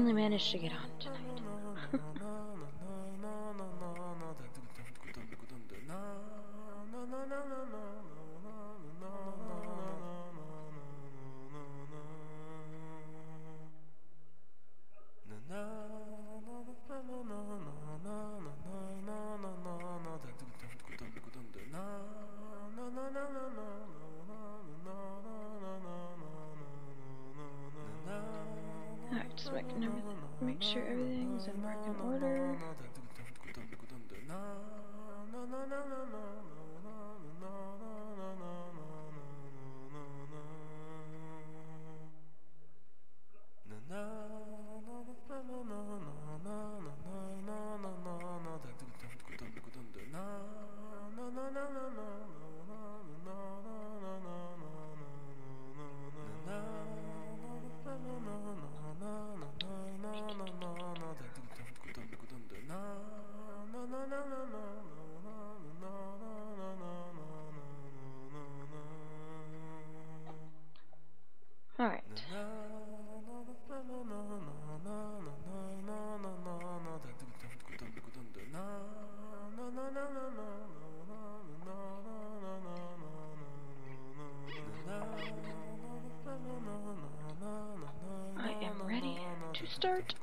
finally managed to get on tonight. Alright, just make sure everything's in working order. Alright. I am ready to start.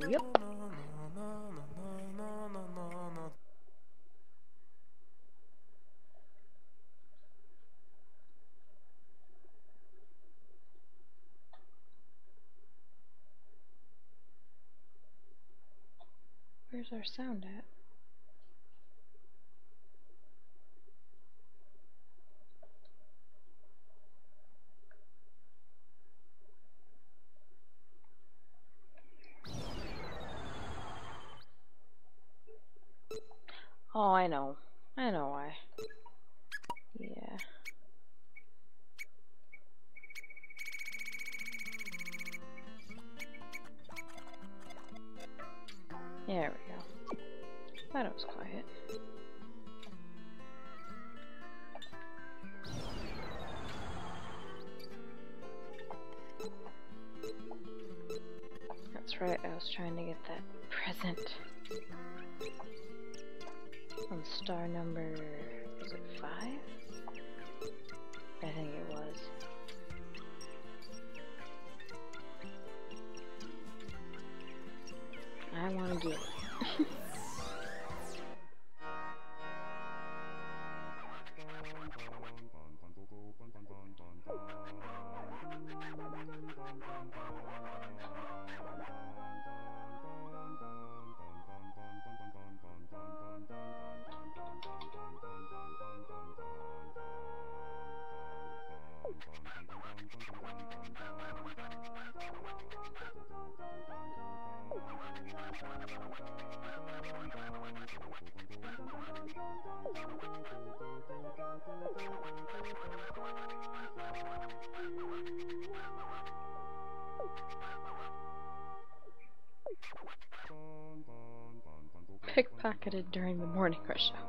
Yep. Where's our sound at? Oh, I know. I know why. Yeah. There we go. Thought it was quiet. That's right, I was trying to get that present. On star number, was it 5? I think it was. I want to get it. Pickpocketed during the morning rush hour.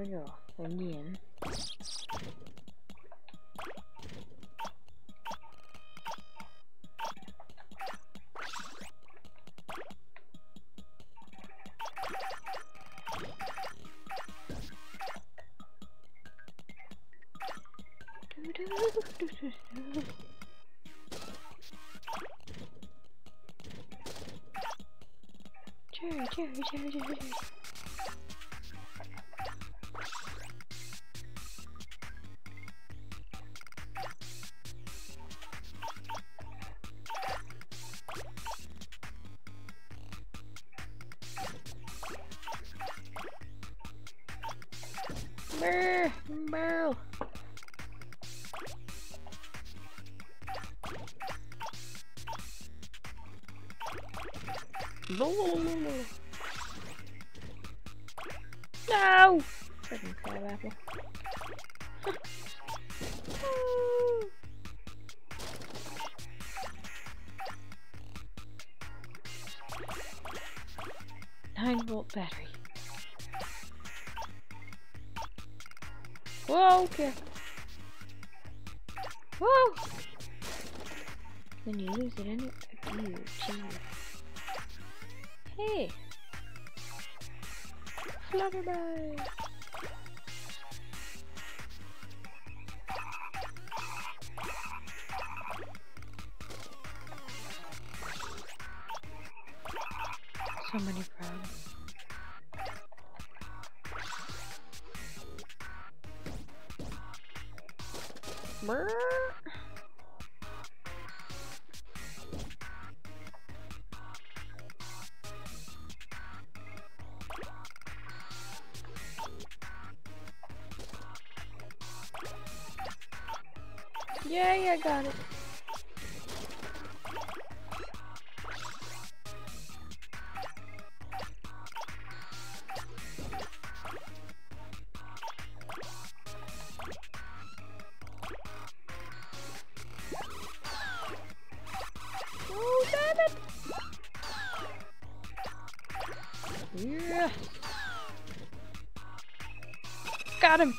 we go. Again. Cherry. Barrel. No! Freaking crab apple. Nine-volt battery. Whoa, okay. Whoa! Then you lose it in it. Ew, gee. Hey! Flutterby! So many crabs. Brr. Yay, I got it. Oh, damn it! Yeah. Got him.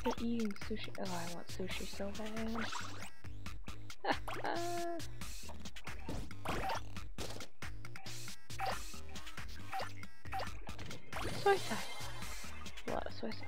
They're eating sushi. Oh, I want sushi so bad. Soy sauce. A lot of soy sauce.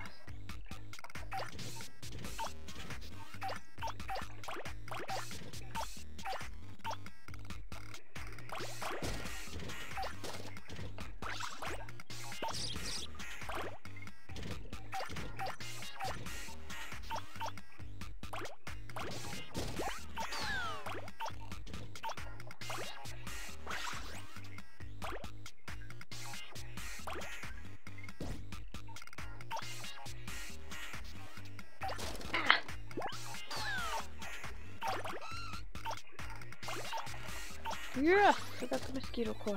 Yes, I got the mosquito coil.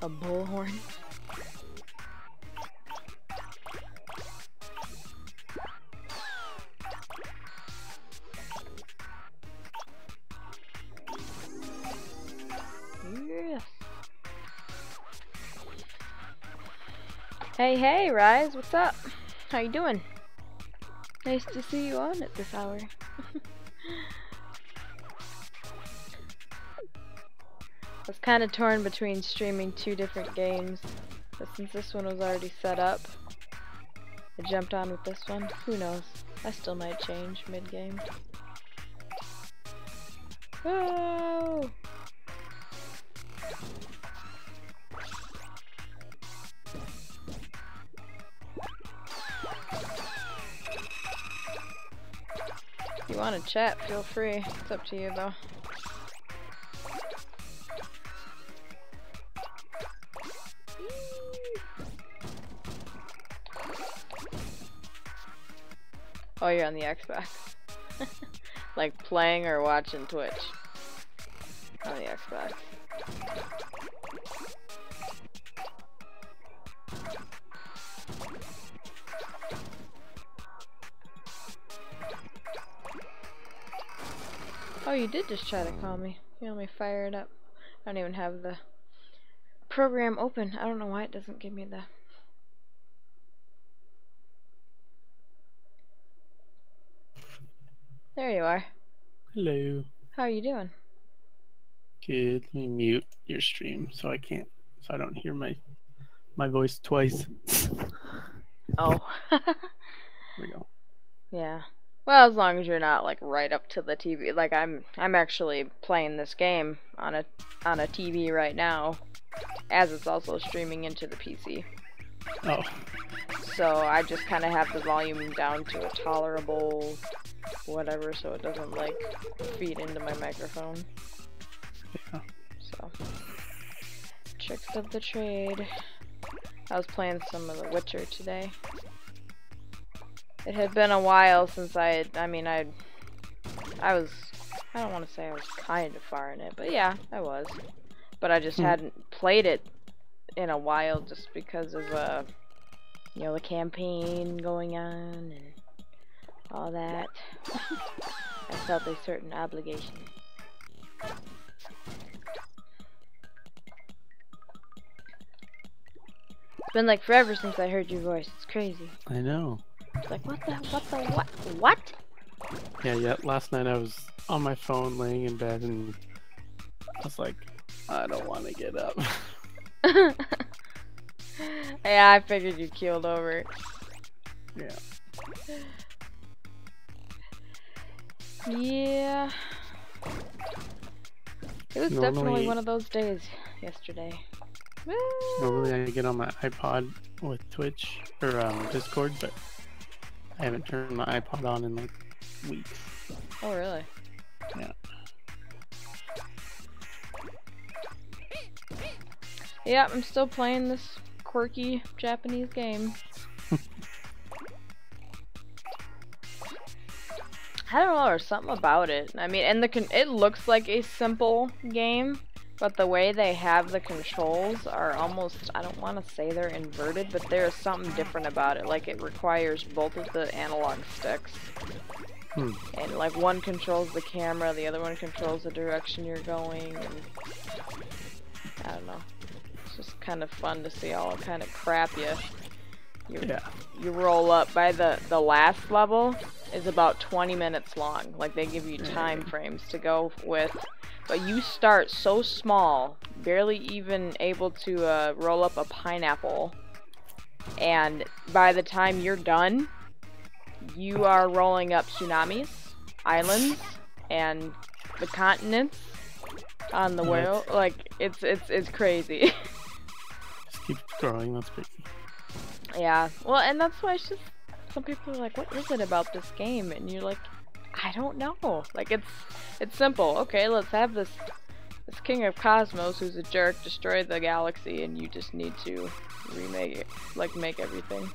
A bullhorn. Yes. Hey, Rise, what's up? How you doing? Nice to see you on at this hour. I was kind of torn between streaming two different games, but since this one was already set up, I jumped on with this one. Who knows? I still might change mid-game. Oh! you want to chat, feel free. It's up to you though. Oh, you're on the Xbox. Like playing or watching Twitch? On the Xbox. Oh, you did just try to call me. You let me fire it up. I don't even have the program open. I don't know why it doesn't give me the... There you are. Hello. How are you doing? Good. Let me mute your stream so I don't hear my voice twice. Oh. There we go. Yeah. Well, as long as you're not like right up to the TV. Like I'm actually playing this game on a TV right now, as it's also streaming into the PC. Oh. So I just kind of have the volume down to a tolerable whatever, so it doesn't like feed into my microphone. Yeah. So tricks of the trade. I was playing some of The Witcher today. It had been a while since I don't want to say I was kind of far in it, but yeah, I was. But I just hadn't played it in a while just because of, you know, the campaign going on and all that. I felt a certain obligation. It's been like forever since I heard your voice. It's crazy. I know. It's like, what? Yeah, last night I was on my phone laying in bed and I was like, I don't want to get up. Yeah, I figured you keeled over. Yeah. Yeah. It was definitely one of those days yesterday. Normally I get on my iPod with Twitch or Discord, but I haven't turned my iPod on in like weeks. Oh, really? Yeah. Yeah, I'm still playing this quirky Japanese game. I don't know, there's something about it. I mean, and it looks like a simple game, but the way they have the controls are almost, I don't want to say they're inverted, but there's something different about it. Like, it requires both of the analog sticks. And, like, one controls the camera, the other one controls the direction you're going, and I don't know. It's just kind of fun to see all kind of crap you roll up. By the last level is about 20 minutes long. Like, they give you time frames to go with. But you start so small, barely even able to roll up a pineapple. And by the time you're done, you are rolling up tsunamis, islands, and the continents on the world. Like, it's crazy. Just keep growing, that's crazy. Yeah, well, and that's why it's just, some people are like, what is it about this game? And you're like, I don't know. Like, it's simple. Okay, let's have this King of Cosmos who's a jerk destroy the galaxy, and you just need to remake it, like, make everything.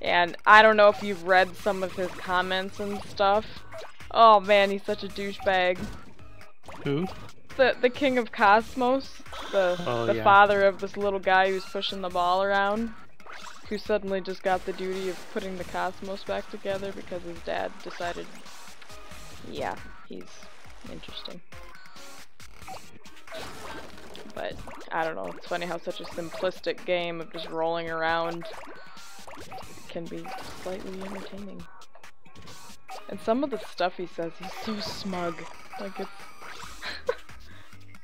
And I don't know if you've read some of his comments and stuff. Oh man, he's such a douchebag. Who? The King of Cosmos, the father of this little guy who's pushing the ball around, who suddenly just got the duty of putting the cosmos back together because his dad decided, yeah, he's interesting. But I don't know, it's funny how such a simplistic game of just rolling around can be slightly entertaining. And some of the stuff he says, he's so smug. Like, it's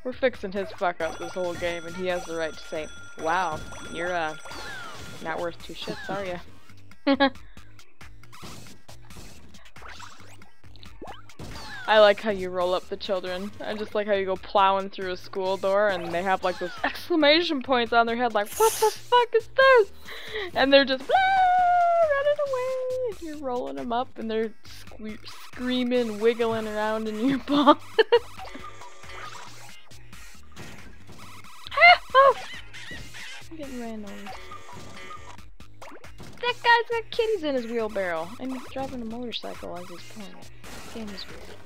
we're fixing his fuck up this whole game, and he has the right to say, wow, you're not worth two shits, are ya? I like how you roll up the children. I just like how you go plowing through a school door and they have like those exclamation points on their head like, what the fuck is this? And they're just running away! And you're rolling them up, and they're screaming, wiggling around in your paw. Oh! I'm getting ran over. That guy's got kitties in his wheelbarrow, and he's driving a motorcycle as he's playing it. This game is weird.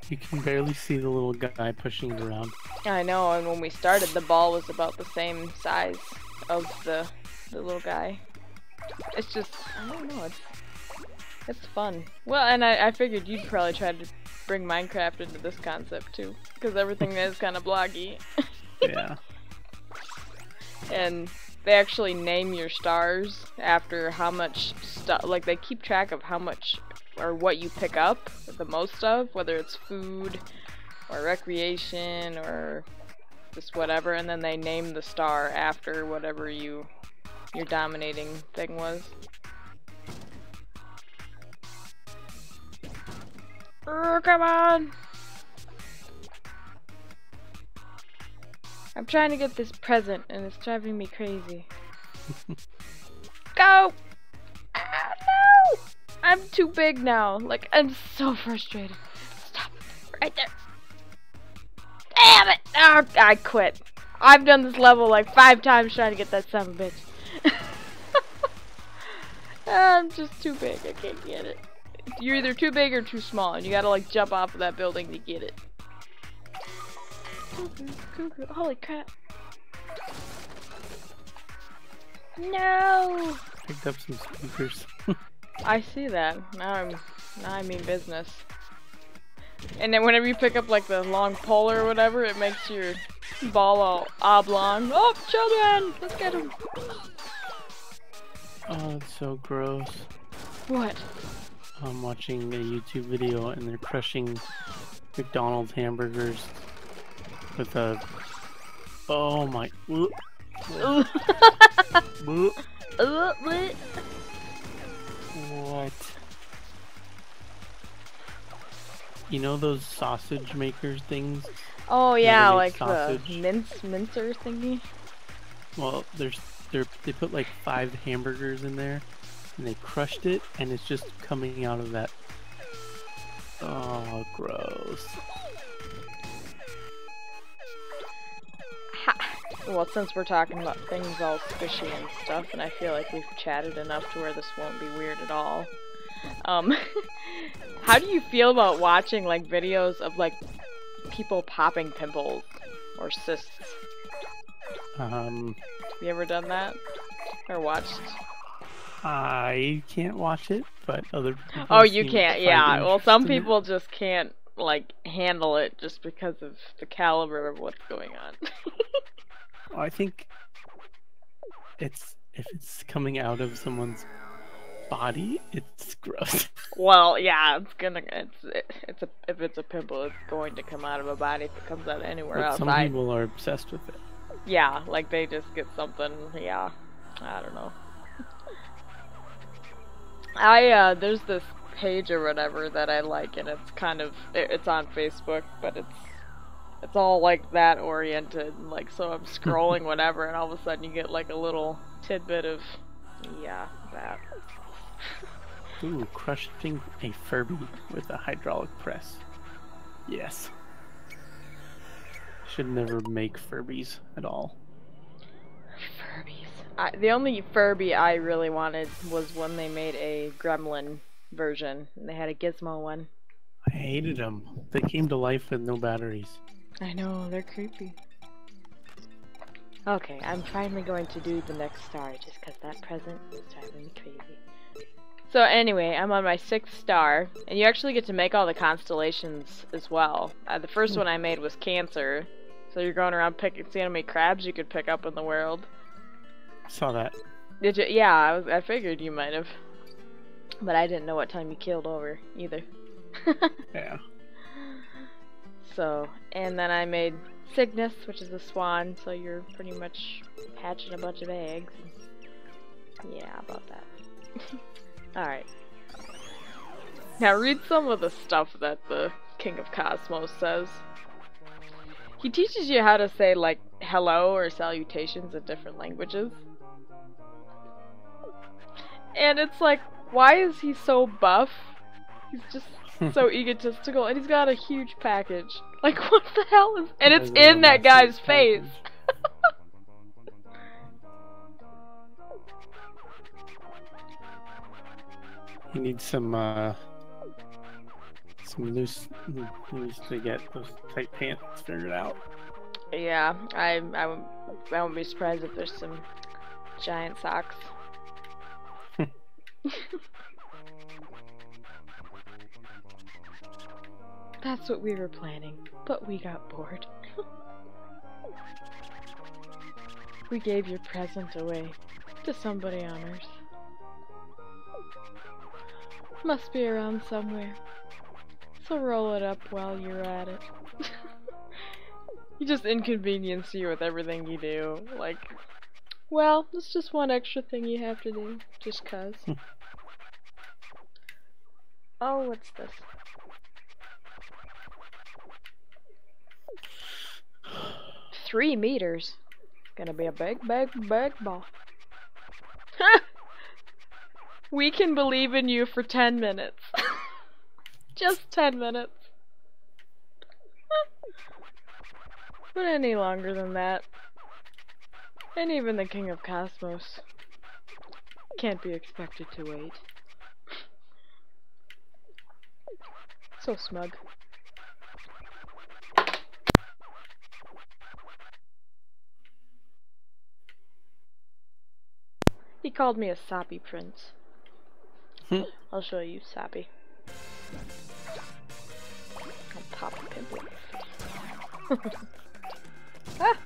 You can barely see the little guy pushing it around. I know, and when we started, the ball was about the same size of the little guy. It's just, I don't know, it's fun. Well, and I figured you'd probably try to bring Minecraft into this concept too, because everything is kind of bloggy. Yeah. And they actually name your stars after how much stuff, like they keep track of how much or what you pick up the most of, whether it's food or recreation or just whatever, and then they name the star after whatever your dominating thing was. Oh, come on! I'm trying to get this present and it's driving me crazy. Go! Ah, no! I'm too big now. Like, I'm so frustrated. Stop. Right there. Damn it! Oh, I quit. I've done this level like 5 times trying to get that son of a bitch. I'm just too big. I can't get it. You're either too big or too small, and you gotta like jump off of that building to get it. Cuckoo. Holy crap. No! Picked up some speakers. I see that. Now I mean business. And then whenever you pick up like the long pole or whatever, it makes your ball all oblong. Oh, children! Let's get them! Oh, it's so gross. What? I'm watching a YouTube video and they're crushing McDonald's hamburgers with a... Oh my... What? You know those sausage makers things? Oh yeah, like sausage? the mincer thingy? Well, they put like 5 hamburgers in there and they crushed it and it's just coming out of that. Oh, gross. Well, since we're talking about things all squishy and stuff, and I feel like we've chatted enough to where this won't be weird at all. How do you feel about watching like videos of like people popping pimples or cysts? Have you ever done that? Or watched? I can't watch it, but other people. Oh, you can't, yeah. Well, some people just can't like handle it just because of the caliber of what's going on. I think if it's coming out of someone's body, it's gross. Well, yeah, if it's a pimple, it's going to come out of a body. If it comes out anywhere else, some people are obsessed with it. Yeah, like they just get something. Yeah, I don't know. There's this page or whatever that I like, and it's kind of it's on Facebook, but it's all like that oriented, like, so I'm scrolling whatever, and all of a sudden you get like a little tidbit of, yeah, that. Ooh, crushing a Furby with a hydraulic press. Yes. Should never make Furbies at all. Furbies. The only Furby I really wanted was when they made a Gremlin version, and they had a Gizmo one. I hated them. They came to life with no batteries. I know, they're creepy. Okay, I'm finally going to do the next star just because that present is driving me crazy. So anyway, I'm on my 6th star, and you actually get to make all the constellations as well. The first one I made was Cancer, so you're going around seeing how many crabs you could pick up in the world. Saw that. Did you? Yeah, I figured you might have. But I didn't know what time you killed over, either. Yeah. So, and then I made Cygnus, which is a swan, so you're pretty much hatching a bunch of eggs. Yeah, about that. Alright. Now read some of the stuff that the King of Cosmos says. He teaches you how to say, like, hello or salutations in different languages. And it's like, why is he so buff? He's just so egotistical, and he's got a huge package. Like, what the hell is... And it's in that guy's face! He needs some loose... He needs to get those tight pants figured out. Yeah, I won't be surprised if there's some giant socks. That's what we were planning, but we got bored. We gave your present away to somebody on Earth. Must be around somewhere. So roll it up while you're at it. You just inconvenience you with everything you do. Like, well, it's just one extra thing you have to do, just 'cause. Oh, what's this? $3 meters. Gonna be a big ball. We can believe in you for 10 minutes. Just 10 minutes. But any longer than that, and even the King of Cosmos can't be expected to wait. So smug. He called me a soppy prince. I'll show you soppy. I'll pop a pimple. Ah!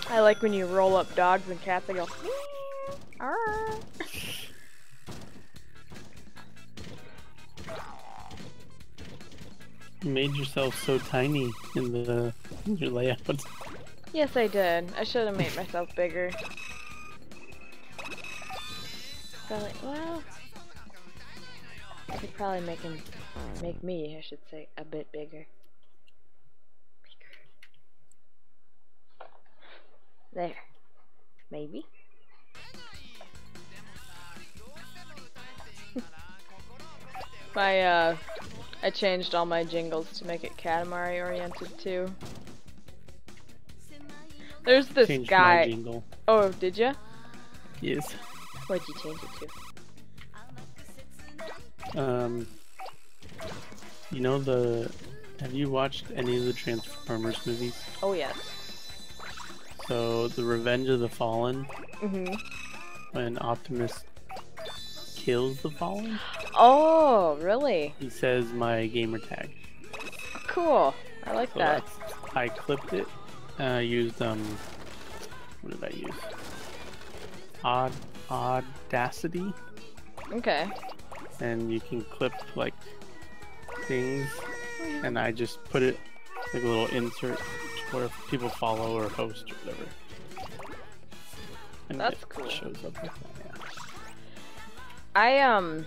I like when you roll up dogs and cats and go. Arr. You made yourself so tiny in your layout. Yes, I did. I should have made myself bigger. But like, well, I could probably make me, I should say, a bit bigger. There. Maybe. I changed all my jingles to make it Katamari oriented too. There's this Changed guy. my jingle. Oh, did ya? Yes. What'd you change it to? You know have you watched any of the Transformers movies? Oh yes. So, the Revenge of the Fallen, when Optimus kills the Fallen, oh, really? he says my gamer tag. Cool. I like So that. I clipped it, used, what did I use? Audacity. Okay. And you can clip, like, things, and I just put it, like a little insert where people follow or host or whatever. And That's it cool. shows up like that, yeah.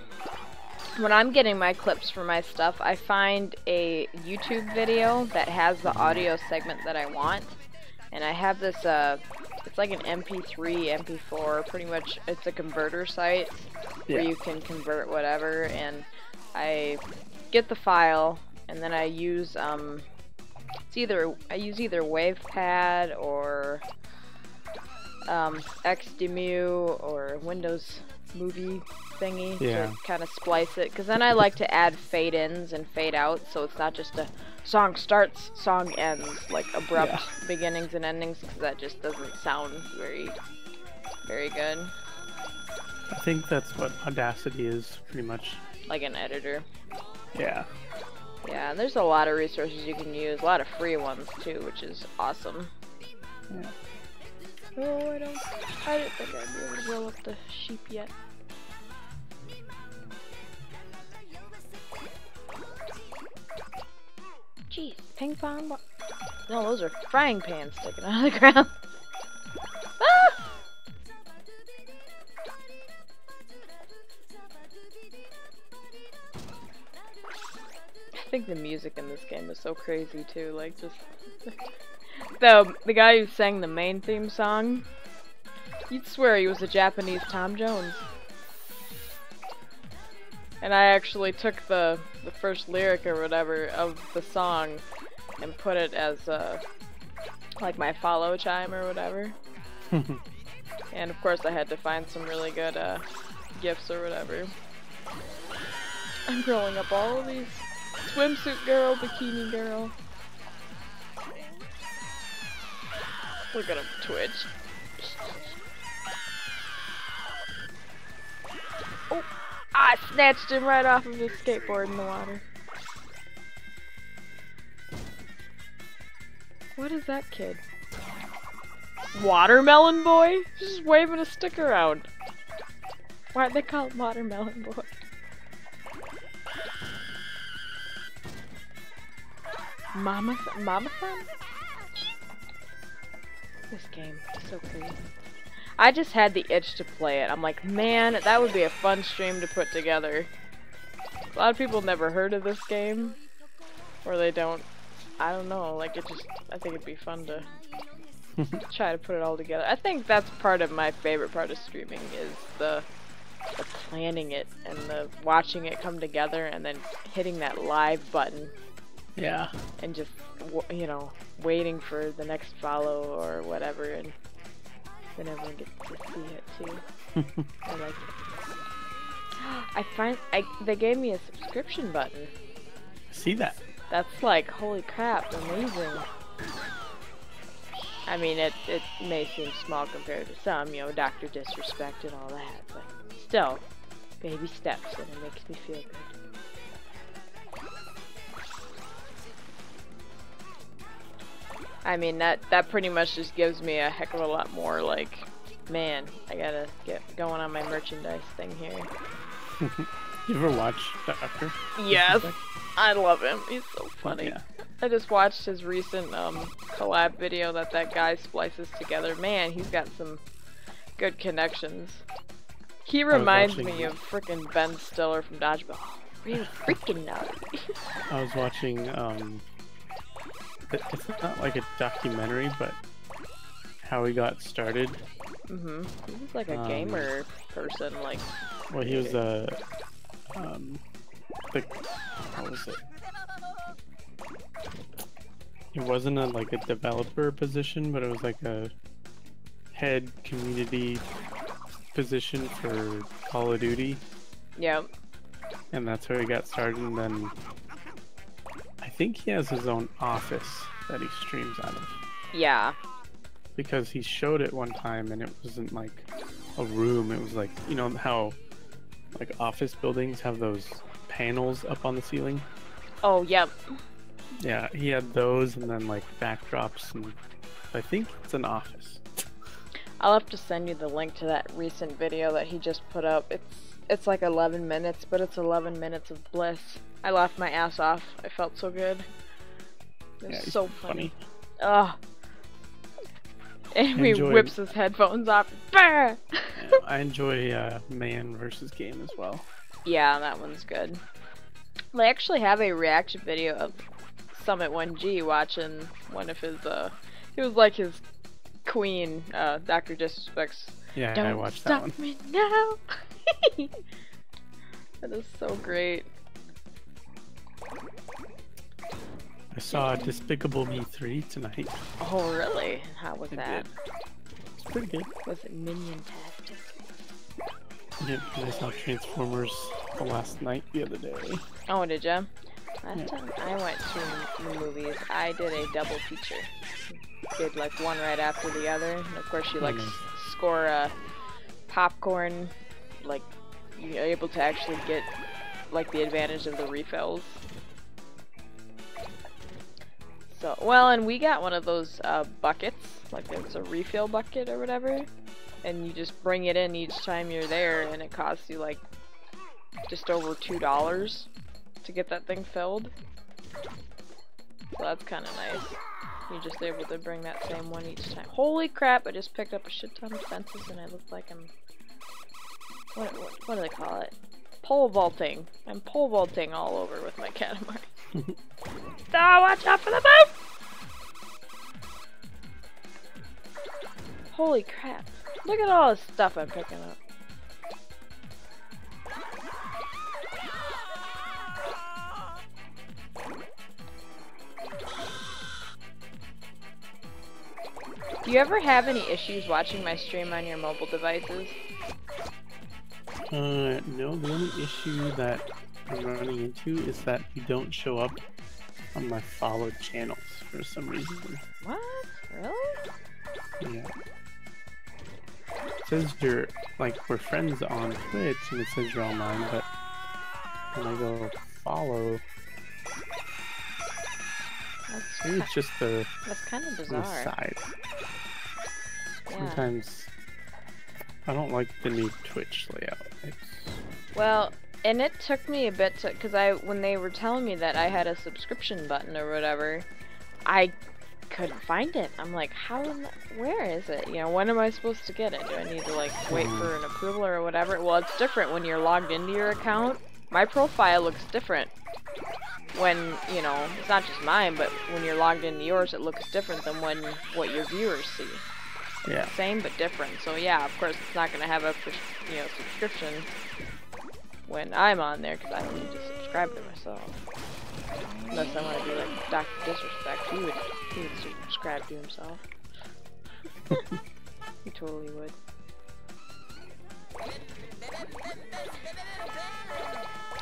When I'm getting my clips for my stuff, I find a YouTube video that has the audio segment that I want. And I have this, it's like an MP3, MP4, pretty much, it's a converter site where you can convert whatever, and I get the file, and then I use, I use either WavePad or XDemu or Windows Movie thingy to kind of splice it, because then I like to add fade-ins and fade-outs, so it's not just a song starts, song ends, like abrupt beginnings and endings, because that just doesn't sound very good. I think that's what Audacity is, pretty much. Like an editor. Yeah. Yeah, and there's a lot of resources you can use, a lot of free ones too, which is awesome. Yeah. Oh, I didn't think I'd be able to roll up the sheep yet. Jeez, ping pong ball. No, those are frying pans sticking out of the ground. Ah! I think the music in this game is so crazy too, like just the guy who sang the main theme song, you'd swear he was a Japanese Tom Jones. And I actually took the first lyric or whatever of the song and put it as like my follow chime or whatever. And of course I had to find some really good gifs or whatever. I'm growing up all of these. Swimsuit girl, bikini girl. Look at him twitch. Oh! I snatched him right off of his skateboard in the water. What is that kid? Watermelon boy? He's just waving a stick around. Why'd they call him Watermelon boy? Mama-san? This game is so crazy. I just had the itch to play it. I'm like, man, that would be a fun stream to put together. A lot of people never heard of this game. Or they don't. I don't know, like I think it'd be fun to try to put it all together. I think that's part of my favorite part of streaming is the planning it and the watching it come together and then hitting that live button. Yeah. And just, you know, waiting for the next follow or whatever, and then everyone gets to see it too. I like it. They gave me a subscription button. See that? That's like, holy crap, amazing. I mean, it may seem small compared to some, you know, Dr. Disrespect and all that, but still, baby steps, and it makes me feel good. I mean, that pretty much just gives me a heck of a lot more, like, man, I gotta get going on my merchandise thing here. You ever watch Doctor? Yes, I love him. He's so funny. Yeah. I just watched his recent collab video that guy splices together. Man, he's got some good connections. He reminds me of frickin' Ben Stiller from Dodgeball. Real freaking naughty. I was watching, it's not like a documentary, but how he got started. Mm-hmm. He was like a gamer person, like... Well, he was a, what was it? It wasn't like a developer position, but it was like a head community position for Call of Duty. Yep. And that's where he got started, and then I think he has his own office that he streams out of. Yeah. Because he showed it one time and it wasn't like a room, it was like, you know how like office buildings have those panels up on the ceiling? Oh, yep. Yeah, he had those and then like backdrops, and I think it's an office. I'll have to send you the link to that recent video that he just put up. It's like 11 minutes, but it's 11 minutes of bliss. I laughed my ass off. I felt so good. It was so funny. Ugh. And he whips his headphones off. Bah! I enjoy Man vs. Game as well. Yeah, that one's good. They actually have a reaction video of Summit 1G watching one of his, it was like his queen, Dr. Disrespect's. Yeah, Don't I watched that one. stop me now! That is so great. I saw Despicable Me 3 tonight. Oh, really? How was that? It's pretty good. Was it minion-tastic? Yeah, I saw Transformers last night the other day. Oh, did ya? Last time I went to the movies, I did a double feature. Did like one right after the other, and of course you like score popcorn, like you're able to actually get like the advantage of the refills. So, well, and we got one of those buckets, like it's a refill bucket or whatever, and you just bring it in each time you're there, and it costs you like just over $2 to get that thing filled. So that's kind of nice. You're just able to bring that same one each time. Holy crap, I just picked up a shit ton of fences and I look like I'm... What do they call it? Pole vaulting. I'm pole vaulting all over with my Katamari. Oh, watch out for the boat! Holy crap. Look at all this stuff I'm picking up. Do you ever have any issues watching my stream on your mobile devices? No, the only issue that I'm running into is that you don't show up on my followed channels for some reason. What? Really? Yeah. It says you're, like, we're friends on Twitch and it says you're online, but when I go follow, maybe it's just that's kind of bizarre. the side. Yeah. Sometimes I don't like the new Twitch layout. Well, and it took me a bit to, because when they were telling me that I had a subscription button or whatever, I couldn't find it. I'm like, where is it? You know, when am I supposed to get it? Do I need to like wait for an approval or whatever? Well, it's different when you're logged into your account. My profile looks different when, you know, it's not just mine, but when you're logged into yours, it looks different than what your viewers see. Yeah. Same but different. So yeah, of course, it's not going to have a subscription when I'm on there, because I don't need to subscribe to myself. Unless I want to be like Dr. Disrespect, he would subscribe to himself. He totally would.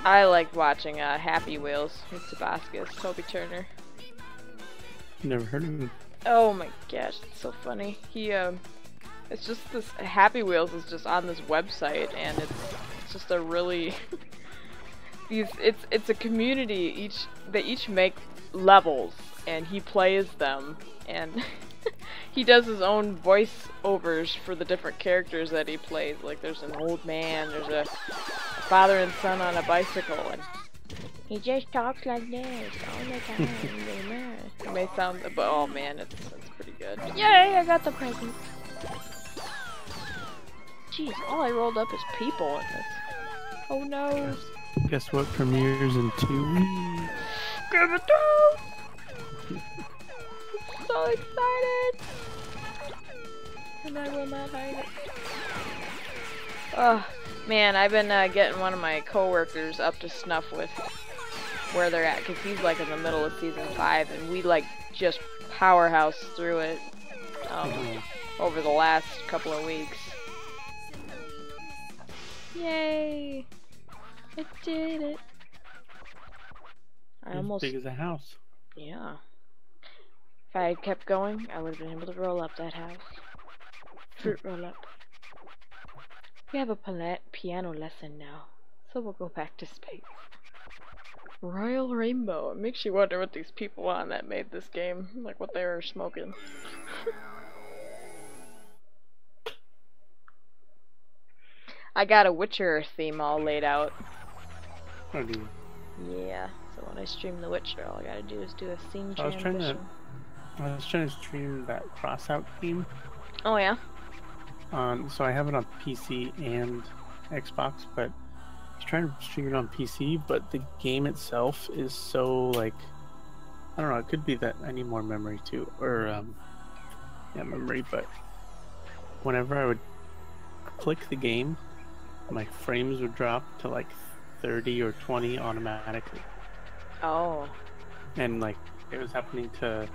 I like watching Happy Wheels with Tabascus, Toby Turner. Never heard of him. Oh my gosh, it's so funny. He it's just this Happy Wheels is just on this website, and it's just a really it's a community. They each make levels, and he plays them, and he does his own voiceovers for the different characters that he plays. Like there's an old man, there's a father and son on a bicycle, and he just talks like this all the time. It may sound, but oh man, it's pretty good. Yay! I got the present. Jeez, all I rolled up is people in this. Oh no! Guess what premieres in 2 weeks? Give it down! So excited! And I will not hide it. Oh man, I've been getting one of my coworkers up to snuff with where they're at, because he's like in the middle of season 5, and we like just powerhouse through it over the last couple of weeks. Yay! I did it. I almost as big as a house. Yeah. If I had kept going, I would have been able to roll up that house. Fruit roll up. We have a piano lesson now, so we'll go back to space. Royal Rainbow. It makes you wonder what these people on that made this game, like what they were smoking. I got a Witcher theme all laid out. Oh, do you? Yeah, so when I stream The Witcher, all I gotta do is do a scene transition. I was trying to stream that Crossout theme. Oh yeah? So I have it on PC and Xbox, but I was trying to stream it on PC, but the game itself is so, like, I don't know, it could be that I need more memory too, or, memory, but whenever I would click the game, my frames would drop to like 30 or 20 automatically. Oh. And like it was happening to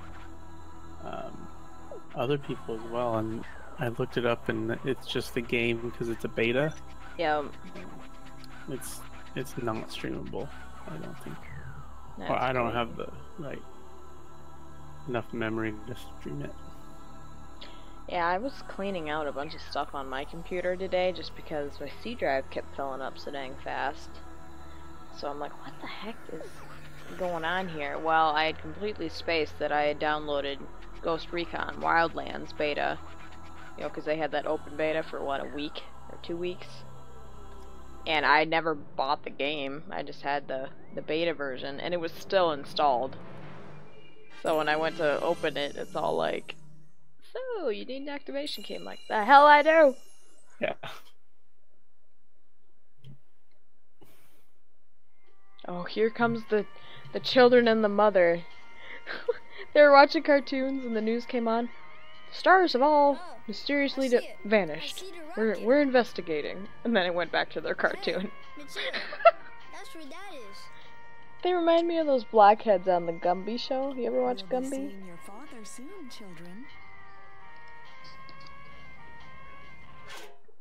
other people as well, and I looked it up, and it's just the game because it's a beta. Yeah. It's not streamable, I don't think. That's or I don't cool. have the enough memory to stream it. Yeah, I was cleaning out a bunch of stuff on my computer today just because my C drive kept filling up so dang fast. So I'm like, what the heck is going on here? Well, I had completely spaced that I had downloaded Ghost Recon Wildlands beta, you know, because they had that open beta for what, a week or 2 weeks? And I never bought the game, I just had the beta version, and it was still installed. So when I went to open it, it's all like, so, you need an activation key. I'm like, the hell I do! Yeah. Oh, here comes the children and the mother. They were watching cartoons and the news came on. The stars have all mysteriously vanished. We're investigating. And then it went back to their cartoon. That's where that is. They remind me of those blackheads on the Gumby show. You ever watch Gumby? Seeing your father soon, children.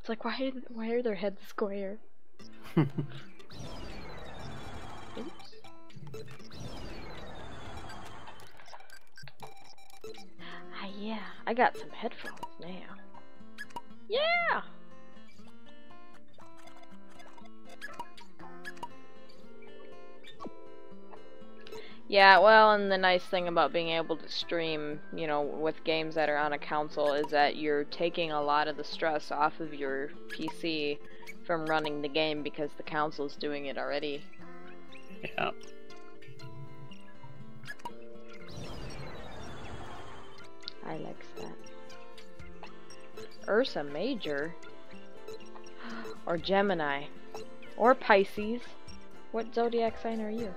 It's like, why are their heads square? Oops. Ah, yeah, I got some headphones now. Yeah! Yeah, well, and the nice thing about being able to stream, you know, with games that are on a console is that you're taking a lot of the stress off of your PC from running the game because the console's doing it already. Yeah. I like that. Ursa Major? Or Gemini? Or Pisces? What zodiac sign are you?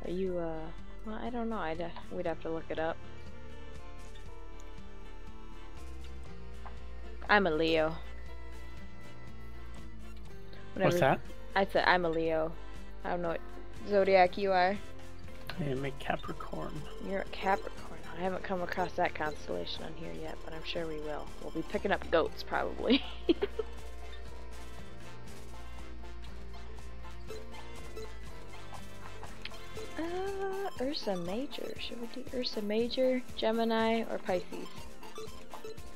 Are you, well, I don't know. We'd have to look it up. I'm a Leo. What's that? I said I'm a Leo. I don't know what zodiac you are. I am a Capricorn. You're a Capricorn. I haven't come across that constellation on here yet, but I'm sure we will. We'll be picking up goats, probably. Ursa Major. Should we do Ursa Major, Gemini, or Pisces?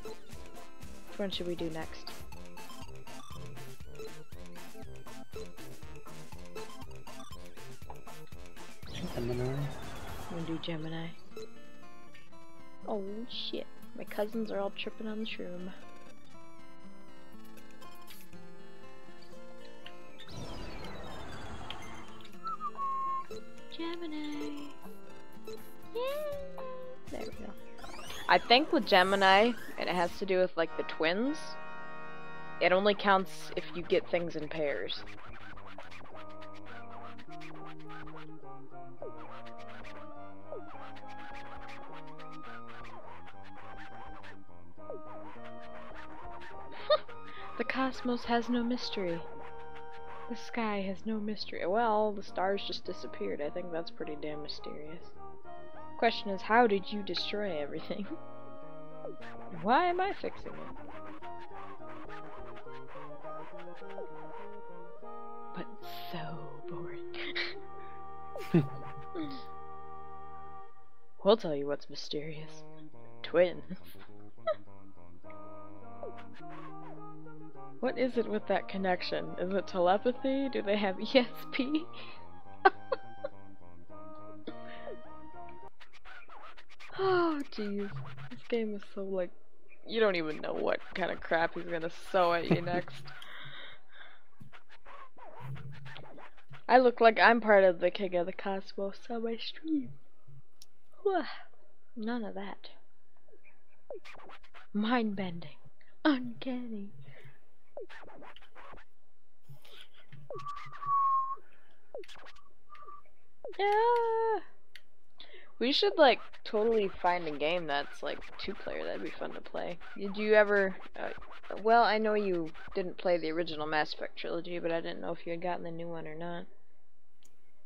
Which one should we do next? Gemini. I'm gonna do Gemini. Oh shit. My cousins are all tripping on the shroom. Gemini. Yeah. There we go. I think with Gemini, and it has to do with like the twins, it only counts if you get things in pairs. The cosmos has no mystery. The sky has no mystery. Well, the stars just disappeared. I think that's pretty damn mysterious. Question is, how did you destroy everything? Why am I fixing it? But so boring. We'll tell you what's mysterious. Twins. What is it with that connection? Is it telepathy? Do they have ESP? Oh, jeez. This game is so, like, you don't even know what kind of crap he's gonna sew at you next. I look like I'm part of the King of the Cosmos on my stream. None of that. Mind-bending. Uncanny. Yeah. We should like totally find a game that's like 2-player. That'd be fun to play. Did you ever? Well, I know you didn't play the original Mass Effect trilogy, but I didn't know if you had gotten the new one or not.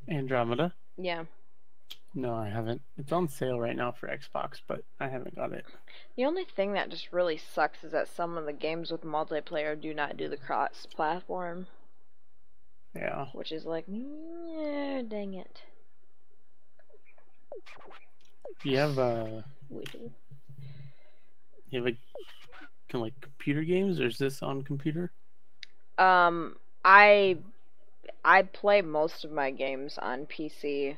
Andromeda? Yeah. No, I haven't. It's on sale right now for Xbox, but I haven't got it. The only thing that just really sucks is that some of the games with multiplayer do not do the cross-platform. Yeah. Which is like, yeah, dang it. Do you have We do. you have like computer games, or is this on computer? I play most of my games on PC.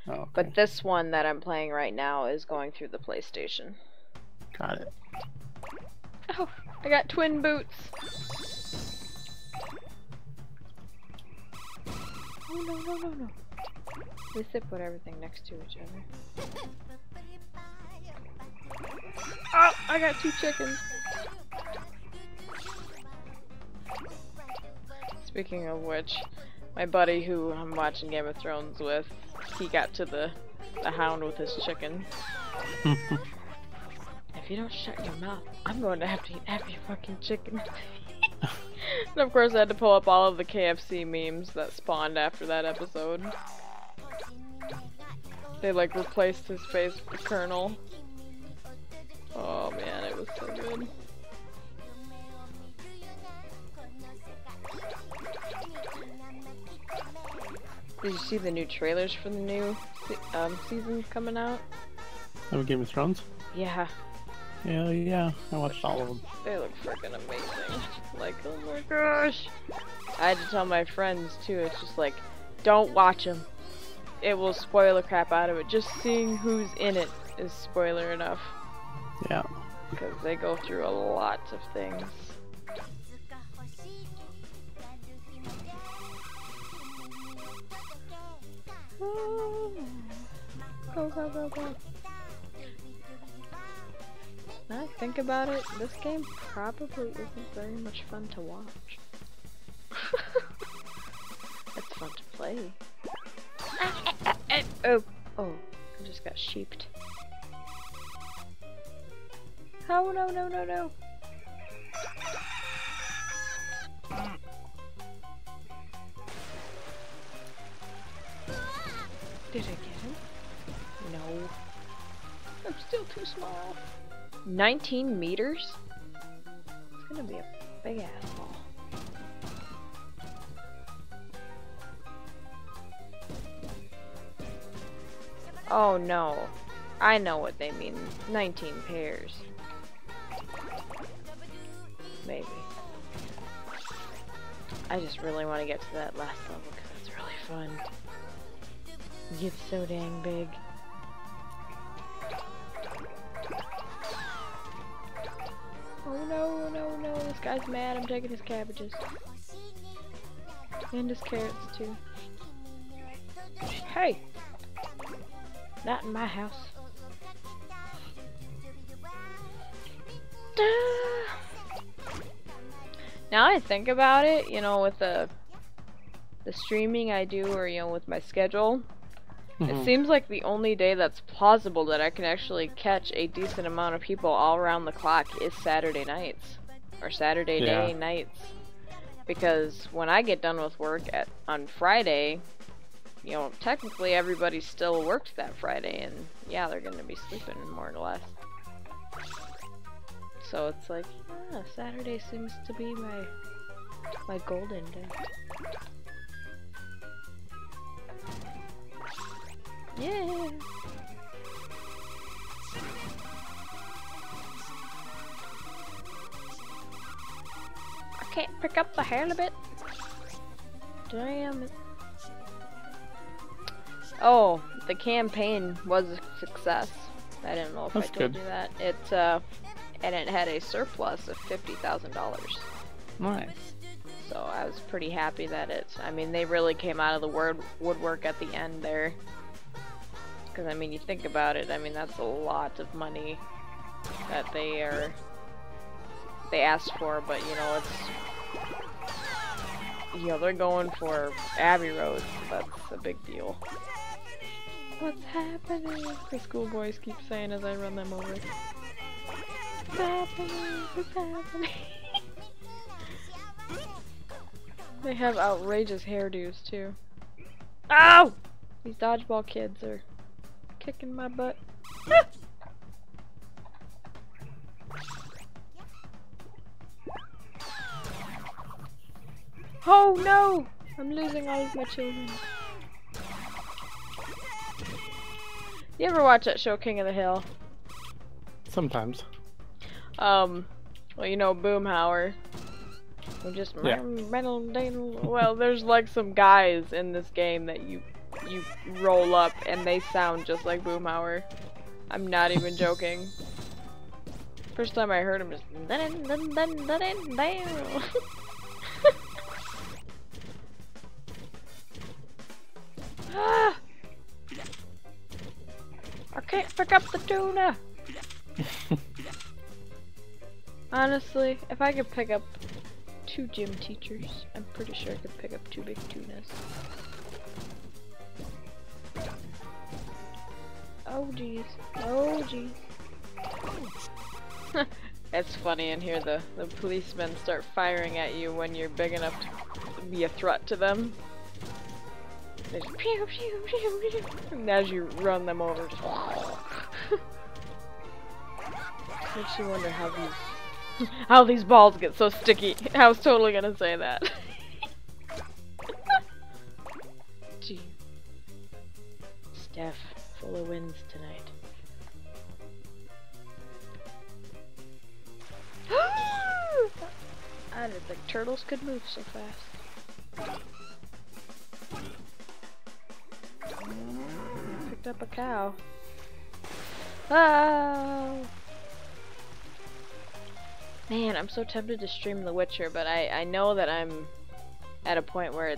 Oh, okay. But this one that I'm playing right now is going through the PlayStation. Got it. Oh, I got twin boots. Oh no. We sit put everything next to each other. Oh, I got 2 chickens. Speaking of which, my buddy who I'm watching Game of Thrones with, he got to the hound with his chicken. If you don't shut your mouth, I'm going to have to eat every fucking chicken. And of course I had to pull up all of the KFC memes that spawned after that episode. They like replaced his face with Colonel. Oh man, it was so good. Did you see the new trailers for the new season coming out? Oh, Game of Thrones? Yeah. Yeah, yeah. I watched all of them. They look freaking amazing. Like, oh my gosh. I had to tell my friends too, it's just like, don't watch them. It will spoil the crap out of it. Just seeing who's in it is spoiler enough. Yeah. Because they go through a lot of things. Go, go, go, go. Now I think about it, this game probably isn't very much fun to watch. It's fun to play. Oh, I just got sheeped. Oh no, no, no, no. Did I get him? No. I'm still too small. 19 meters? It's gonna be a big ass ball. Oh no. I know what they mean. 19 pairs. Maybe. I just really want to get to that last level because it's really fun. It gets so dang big. Oh no, no, no, this guy's mad. I'm taking his cabbages. And his carrots too. Hey! Not in my house. Now I think about it, you know, with the streaming I do, or you know, with my schedule, it seems like the only day that's plausible that I can actually catch a decent amount of people all around the clock is Saturday nights, or Saturday day nights, because when I get done with work on Friday, you know, technically everybody still worked that Friday, and yeah, they're gonna be sleeping more or less. So it's like, yeah, Saturday seems to be my golden day. Yeah. I can't pick up the halibut. Damn it. Oh, the campaign was a success. I didn't know if That's I told good. you that. And it had a surplus of $50,000. Nice. So I was pretty happy that I mean, they really came out of the woodwork at the end there. Because, I mean, you think about it, I mean, that's a lot of money that they asked for, but, you know, you know, they're going for Abbey Road, so that's a big deal. What's happening? The schoolboys keep saying as I run them over. What's happening? What's happening? They have outrageous hairdos, too. Ow! These dodgeball kids are kicking my butt. Oh no! I'm losing all of my children. You ever watch that show King of the Hill? Sometimes. Well, you know Boomhauer. We just well, there's like some guys in this game that you roll up and they sound just like Boomhauer. I'm not even joking. First time I heard him just ah! I can't pick up the tuna. Honestly, if I could pick up 2 gym teachers, I'm pretty sure I could pick up 2 big tunas. Oh jeez. Oh jeez. It's funny in here, the policemen start firing at you when you're big enough to be a threat to them. They just pew, pew, pew, pew. And as you run them over, just makes you wonder how these balls get so sticky. I was totally gonna say that. Gee. Steph, full of wins tonight. I didn't think turtles could move so fast. Picked up a cow. Oh! Man, I'm so tempted to stream The Witcher, but I know that I'm at a point where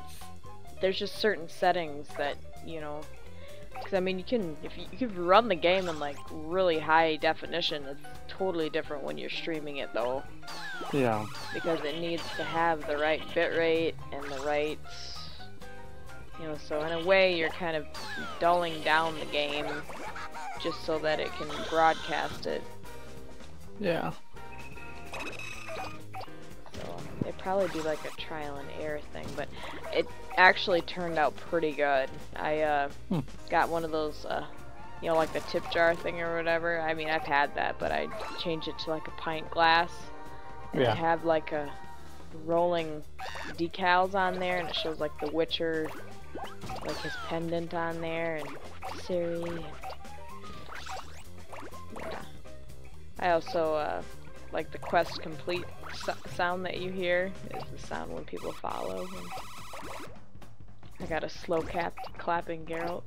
there's just certain settings that, you know, because I mean, if you run the game in like really high definition, it's totally different when you're streaming it though. Yeah. Because it needs to have the right bitrate and the right, you know, so in a way you're kind of dulling down the game just so that it can broadcast it. Yeah. So it'd probably be like a trial and error thing, but it actually turned out pretty good. I got one of those, you know, like the tip jar thing or whatever. I mean, I've had that, but I changed it to like a pint glass. And I have like a rolling decals on there, and it shows like the Witcher, like his pendant on there, and Siri. And yeah. I also like the quest complete sound that you hear is the sound when people follow. And I got a slow clapping Geralt,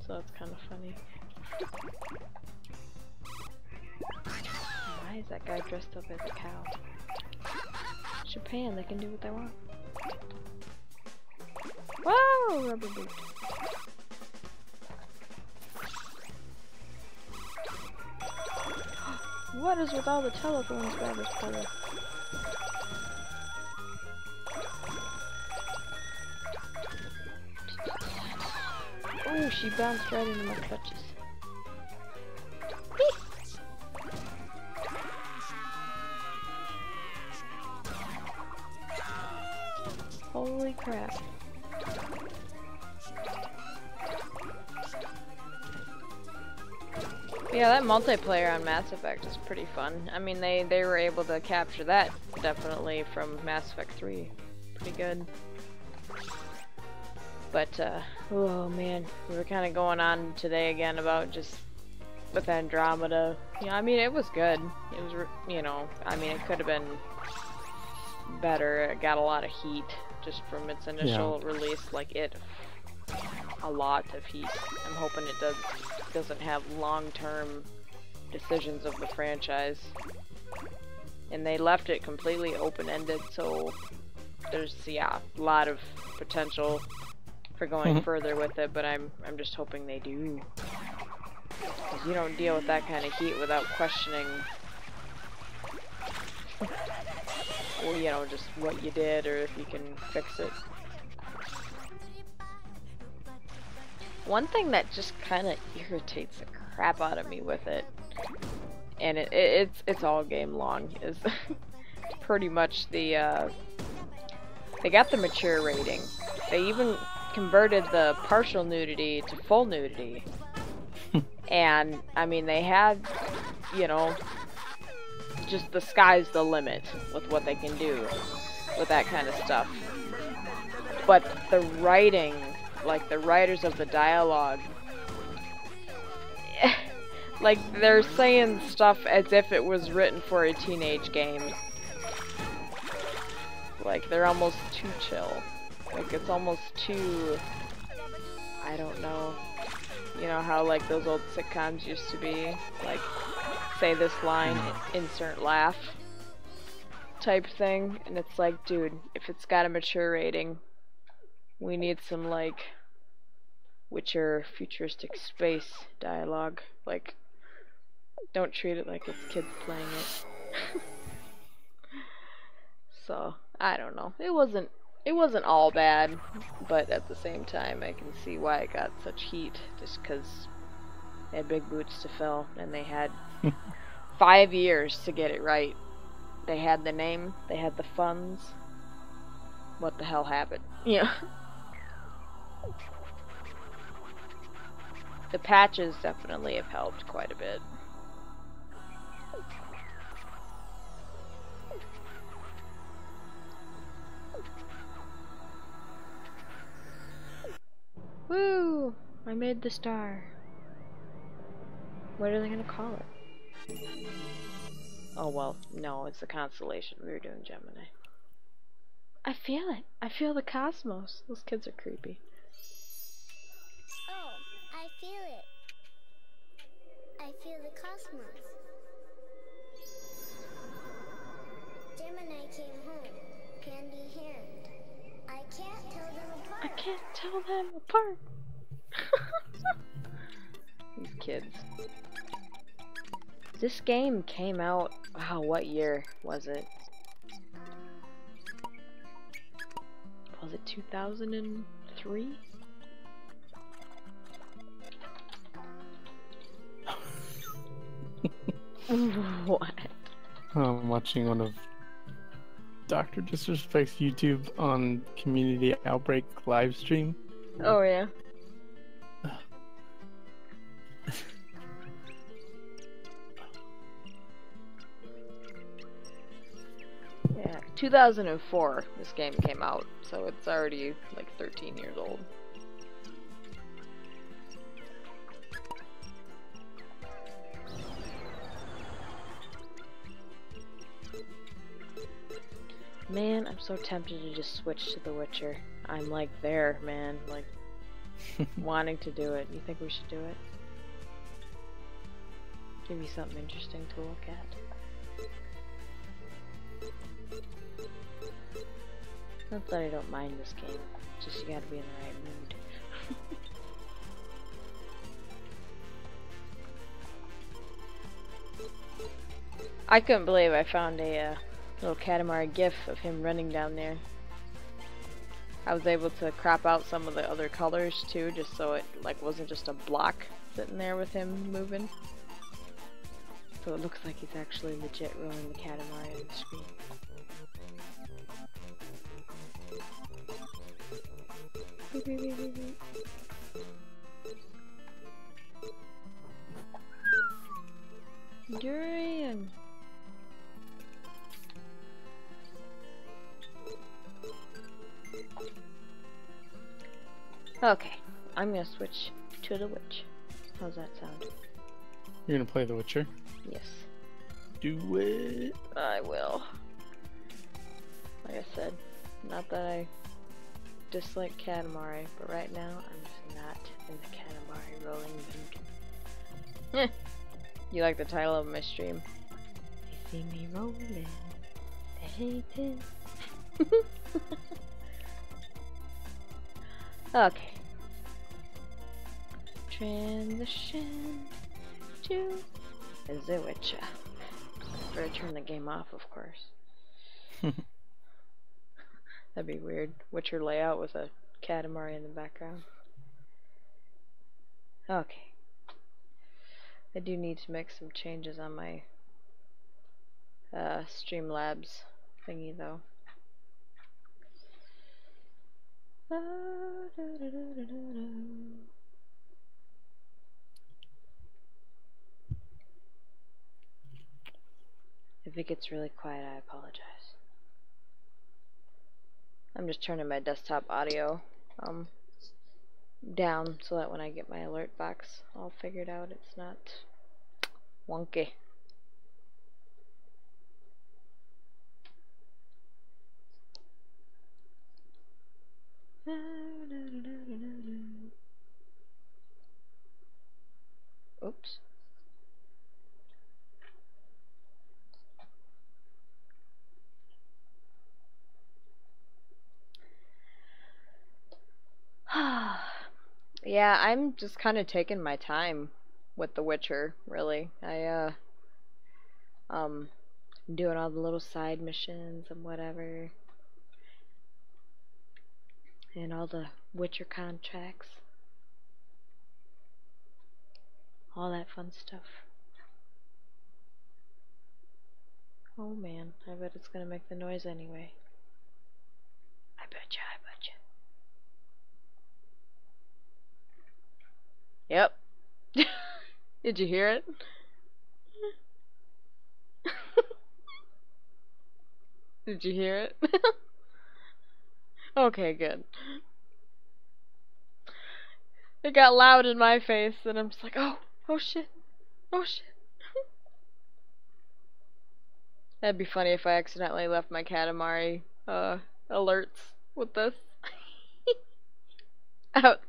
so that's kind of funny. Why is that guy dressed up as a cow? Japan, they can do what they want. Whoa, rubber boot. What is with all the telephones by this fella? Oh, she bounced right into my clutches. Holy crap. Yeah, that multiplayer on Mass Effect is pretty fun. I mean, they were able to capture that definitely from Mass Effect 3. Pretty good. But, oh man, we were kind of going on today again about just with Andromeda. Yeah, I mean, it was good. It was, you know, I mean, it could have been better. It got a lot of heat just from its initial release. Like, a lot of heat. I'm hoping it doesn't have long-term decisions of the franchise. And they left it completely open-ended, so there's, yeah, a lot of potential for going further with it, but I'm just hoping they do. Because you don't deal with that kind of heat without questioning, or, you know, just what you did or if you can fix it. One thing that just kind of irritates the crap out of me with it, and it's all game long, is pretty much the they got the mature rating. They even converted the partial nudity to full nudity. And I mean, they had, you know, just the sky's the limit with what they can do with that kind of stuff. But the writing, like the writers of the dialogue, like they're saying stuff as if it was written for a teenage game. Like they're almost too chill. Like it's almost too, I don't know. You know how like those old sitcoms used to be, like say this line, insert laugh type thing, and it's like, dude, if it's got a mature rating, we need some like Witcher futuristic space dialogue. Like, don't treat it like it's kids playing it. So, I don't know. It wasn't all bad, but at the same time I can see why it got such heat, just because they had big boots to fill, and they had 5 years to get it right. They had the name, they had the funds. What the hell happened? Yeah. The patches definitely have helped quite a bit. Woo! I made the star. What are they gonna call it? Oh well, no, it's the constellation. We were doing Gemini. I feel it. I feel the cosmos. Those kids are creepy. Oh, I feel it. I feel the cosmos. Gemini came home, candy hand. I can't tell them apart. I can't tell them apart. These kids. This game came out, wow, what year was it? Was it 2003? What? I'm watching one of Dr. Disrespect's YouTube on Community Outbreak live stream. Oh yeah. Yeah, 2004 this game came out, so it's already like 13 years old. Man, I'm so tempted to just switch to The Witcher. I'm like there, man, like wanting to do it. You think we should do it? Give me something interesting to look at. Not that I don't mind this game, just you gotta be in the right mood. I couldn't believe I found a little Katamari gif of him running down there. I was able to crop out some of the other colors too, just so it like wasn't just a block sitting there with him moving. So it looks like he's actually legit rolling the Katamari on the screen. Beep, beep, beep, beep, beep. Durian. Okay, I'm gonna switch to the witch. How's that sound? You're gonna play The Witcher? Yes. Do it. I will. Like I said, not that I dislike Katamari, but right now I'm just not in the Katamari rolling mood. You like the title of my stream? They see me rolling. They hate it. Okay. Transition to The Witcher. After I turn the game off, of course. That'd be weird. Witcher layout with a Katamari in the background. Okay. I do need to make some changes on my Streamlabs thingy though. If it gets really quiet, I apologize. I'm just turning my desktop audio down so that when I get my alert box all figured out, it's not wonky. Oops. Yeah, I'm just kind of taking my time with The Witcher, really. Doing all the little side missions and whatever. And all the Witcher contracts. All that fun stuff. Oh man, I bet it's gonna make the noise anyway. I betcha, I betcha. Yep, Did you hear it? Did you hear it? Okay, good. It got loud in my face, and I'm just like, oh shit, oh shit. That'd be funny if I accidentally left my Katamari alerts with this. Out.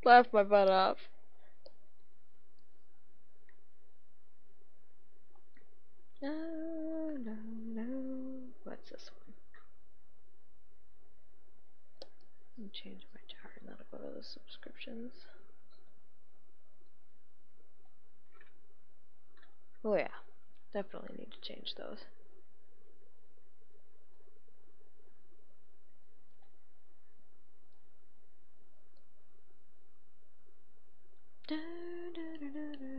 Laughed my butt off. No, no, no. What's this one? Let me change my chart and that'll go to the subscriptions. Oh yeah, definitely need to change those. Da, da, da, da, da.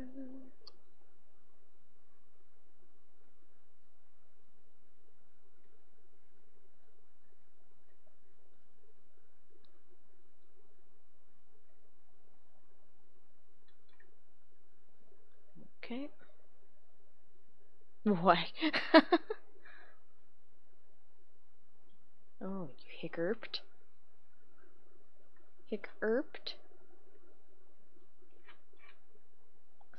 Okay. What? Oh, you hiccupped? Hiccupped?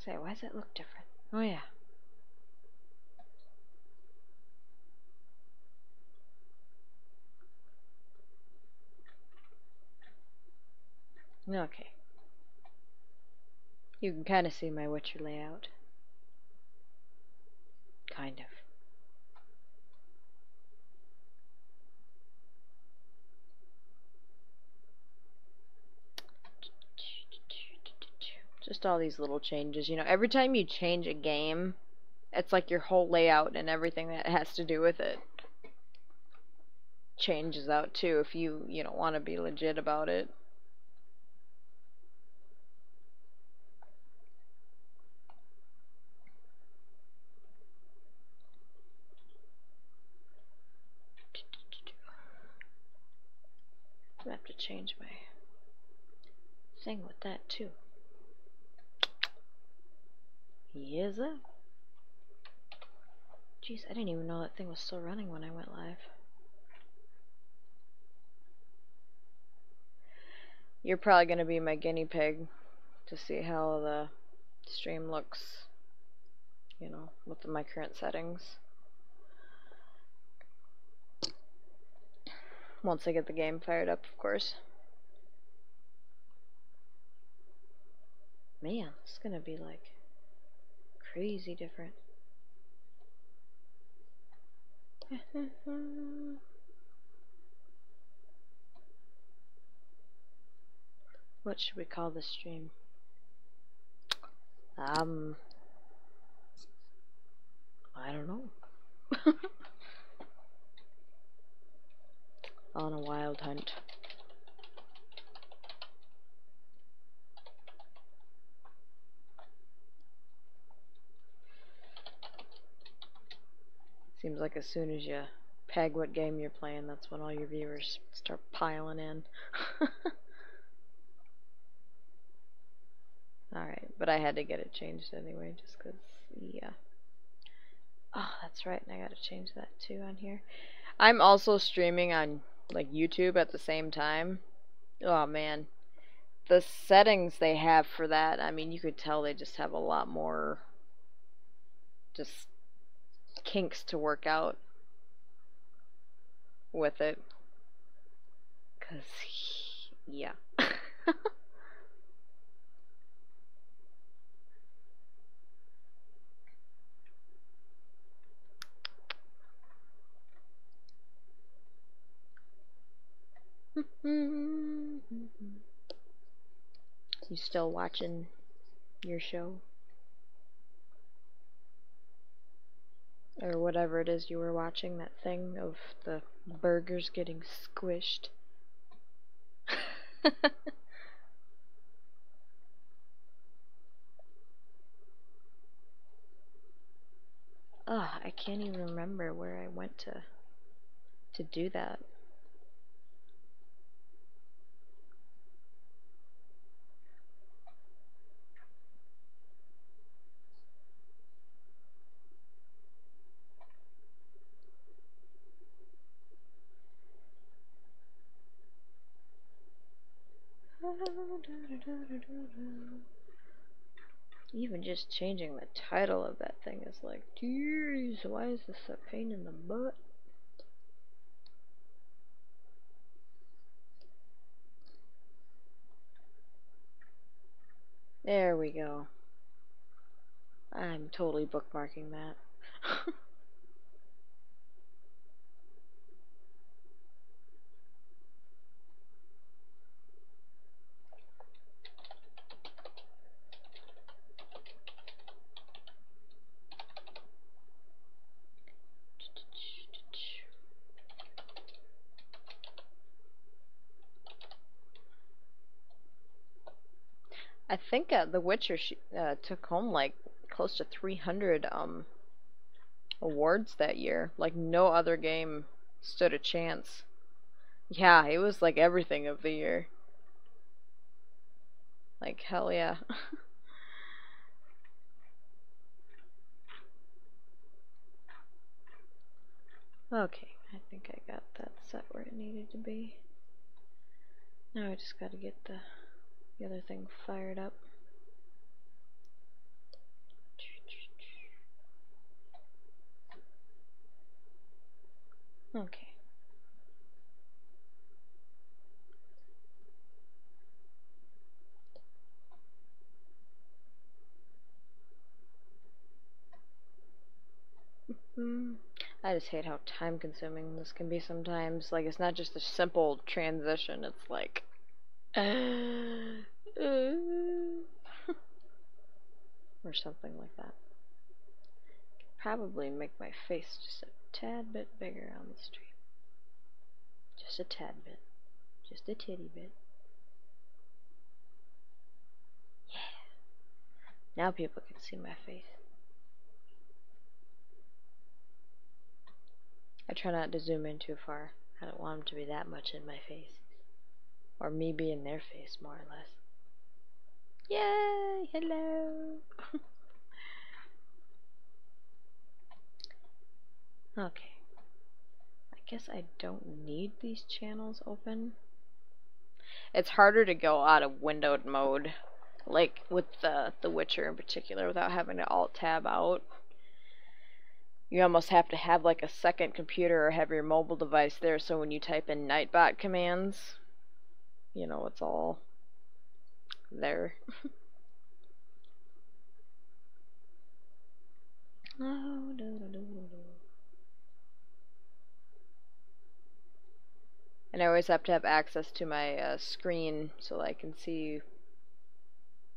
Say, why does it look different? Oh yeah. Okay. You can kind of see my Witcher layout. Kind of. Just all these little changes. You know, every time you change a game, it's like your whole layout and everything that has to do with it changes out too if you don't want to be legit about it. I have to change my thing with that too. Yes, sir. Jeez, I didn't even know that thing was still running when I went live. You're probably going to be my guinea pig to see how the stream looks, you know, with my current settings. Once I get the game fired up, of course. Man, it's going to be like crazy different. What should we call this stream? I don't know. On a wild hunt. Seems like as soon as you peg what game you're playing, that's when all your viewers start piling in. Alright, but I had to get it changed anyway, just because, yeah. Oh, that's right, and I gotta change that too on here. I'm also streaming on, like, YouTube at the same time. Oh, man. The settings they have for that, I mean, you could tell they just have a lot more just kinks to work out with it. 'Cause, yeah. You still watching your show? Or whatever it is you were watching, that thing of the burgers getting squished. Ugh, I can't even remember where I went to do that. Even just changing the title of that thing is like, jeez, why is this a pain in the butt? There we go. I'm totally bookmarking that. I think The Witcher took home like close to 300 awards that year. Like no other game stood a chance. Yeah, it was like everything of the year. Like hell yeah. Okay, I think I got that set where it needed to be. Now I just gotta get the other thing fired up. Okay. I just hate how time consuming this can be sometimes. Like, it's not just a simple transition, it's like. Or something like that. Probably make my face just a tad bit bigger on the stream. Just a tad bit. Just a titty bit. Yeah. Now people can see my face. I try not to zoom in too far. I don't want them to be that much in my face. Or me be in their face, more or less. Yay! Hello! Okay. I guess I don't need these channels open. It's harder to go out of windowed mode, like with the Witcher in particular, without having to alt-tab out. You almost have to have like a second computer or have your mobile device there, so when you type in Nightbot commands, you know, it's all there. And I always have to have access to my screen so I can see,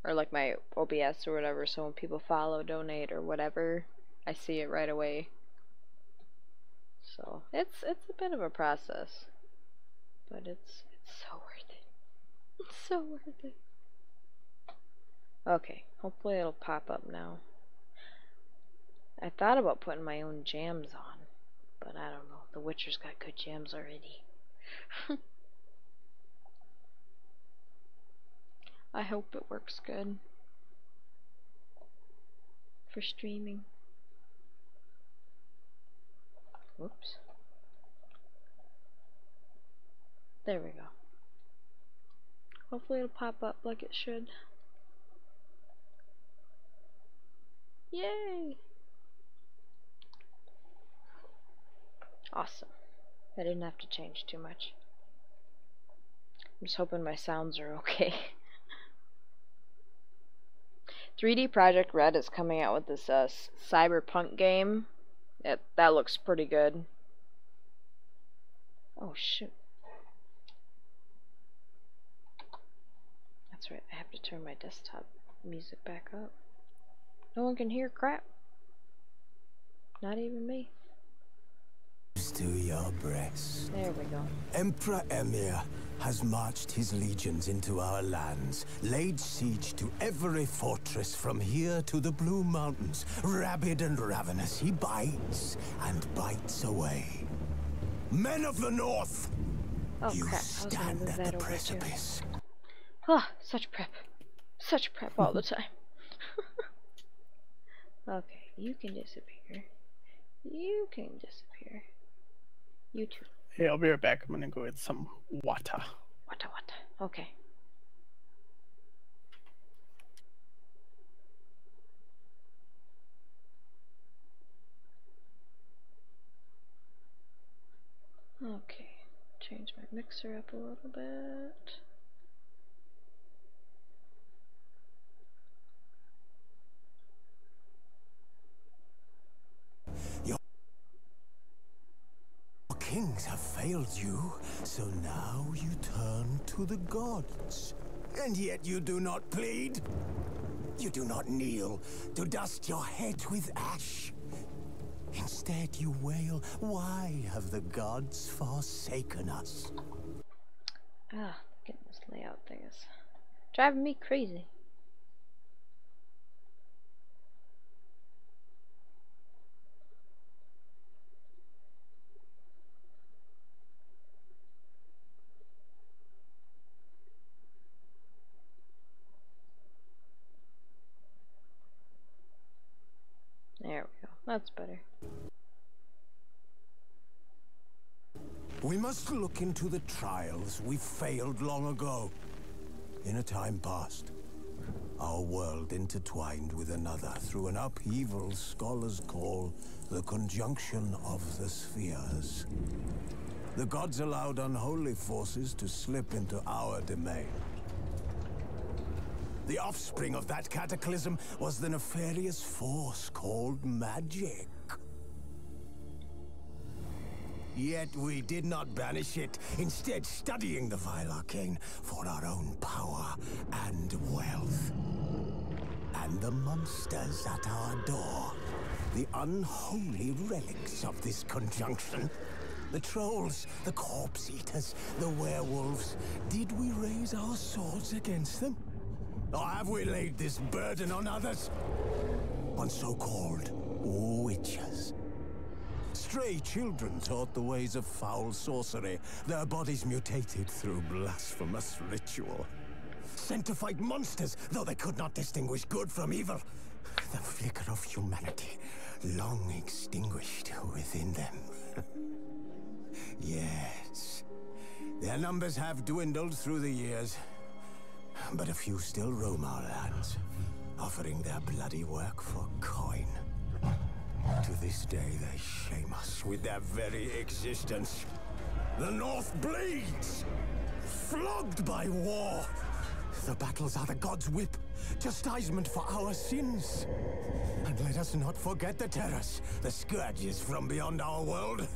or like my OBS or whatever, so when people follow, donate, or whatever, I see it right away. So it's a bit of a process, but it's so worth it. It's so worth it. Okay, hopefully it'll pop up now. I thought about putting my own jams on, but I don't know. The Witcher's got good jams already. I hope it works good for streaming. Whoops. There we go. Hopefully it'll pop up like it should. Yay! Awesome. I didn't have to change too much. I'm just hoping my sounds are okay. 3D Project Red is coming out with this cyberpunk game. That looks pretty good. Oh shoot. That's right, I have to turn my desktop music back up. No one can hear crap. Not even me. To your breast. There we go. Emperor Emir has marched his legions into our lands, laid siege to every fortress from here to the Blue Mountains. Rabid and ravenous, he bites and bites away. Men of the North, Oh you crap, I was gonna stand move at that the over precipice. too. Ah, such prep. Such prep all the time. Okay, you can disappear. You can disappear. You too. Hey, I'll be right back. I'm gonna go get some water. Wata wata. Okay. Mix her up a little bit. Your kings have failed you, so now you turn to the gods. And yet you do not plead. You do not kneel to dust your head with ash. Instead you wail, why have the gods forsaken us? Ah, getting this layout thing is driving me crazy. There we go. That's better. We must look into the trials we failed long ago. In a time past, our world intertwined with another through an upheaval scholars call the conjunction of the spheres. The gods allowed unholy forces to slip into our domain. The offspring of that cataclysm was the nefarious force called magic. Yet we did not banish it, instead studying the vile arcane for our own power and wealth. And the monsters at our door, the unholy relics of this conjunction. The trolls, the corpse eaters, the werewolves. Did we raise our swords against them? Or have we laid this burden on others? On so-called witches. Stray children taught the ways of foul sorcery, their bodies mutated through blasphemous ritual. Sent to fight monsters, though they could not distinguish good from evil. The flicker of humanity, long extinguished within them. Yes, their numbers have dwindled through the years, but a few still roam our lands, offering their bloody work for coin. To this day, they shame us with their very existence. The North bleeds, flogged by war. The battles are the gods' whip, chastisement for our sins. And let us not forget the terrors, the scourges from beyond our world.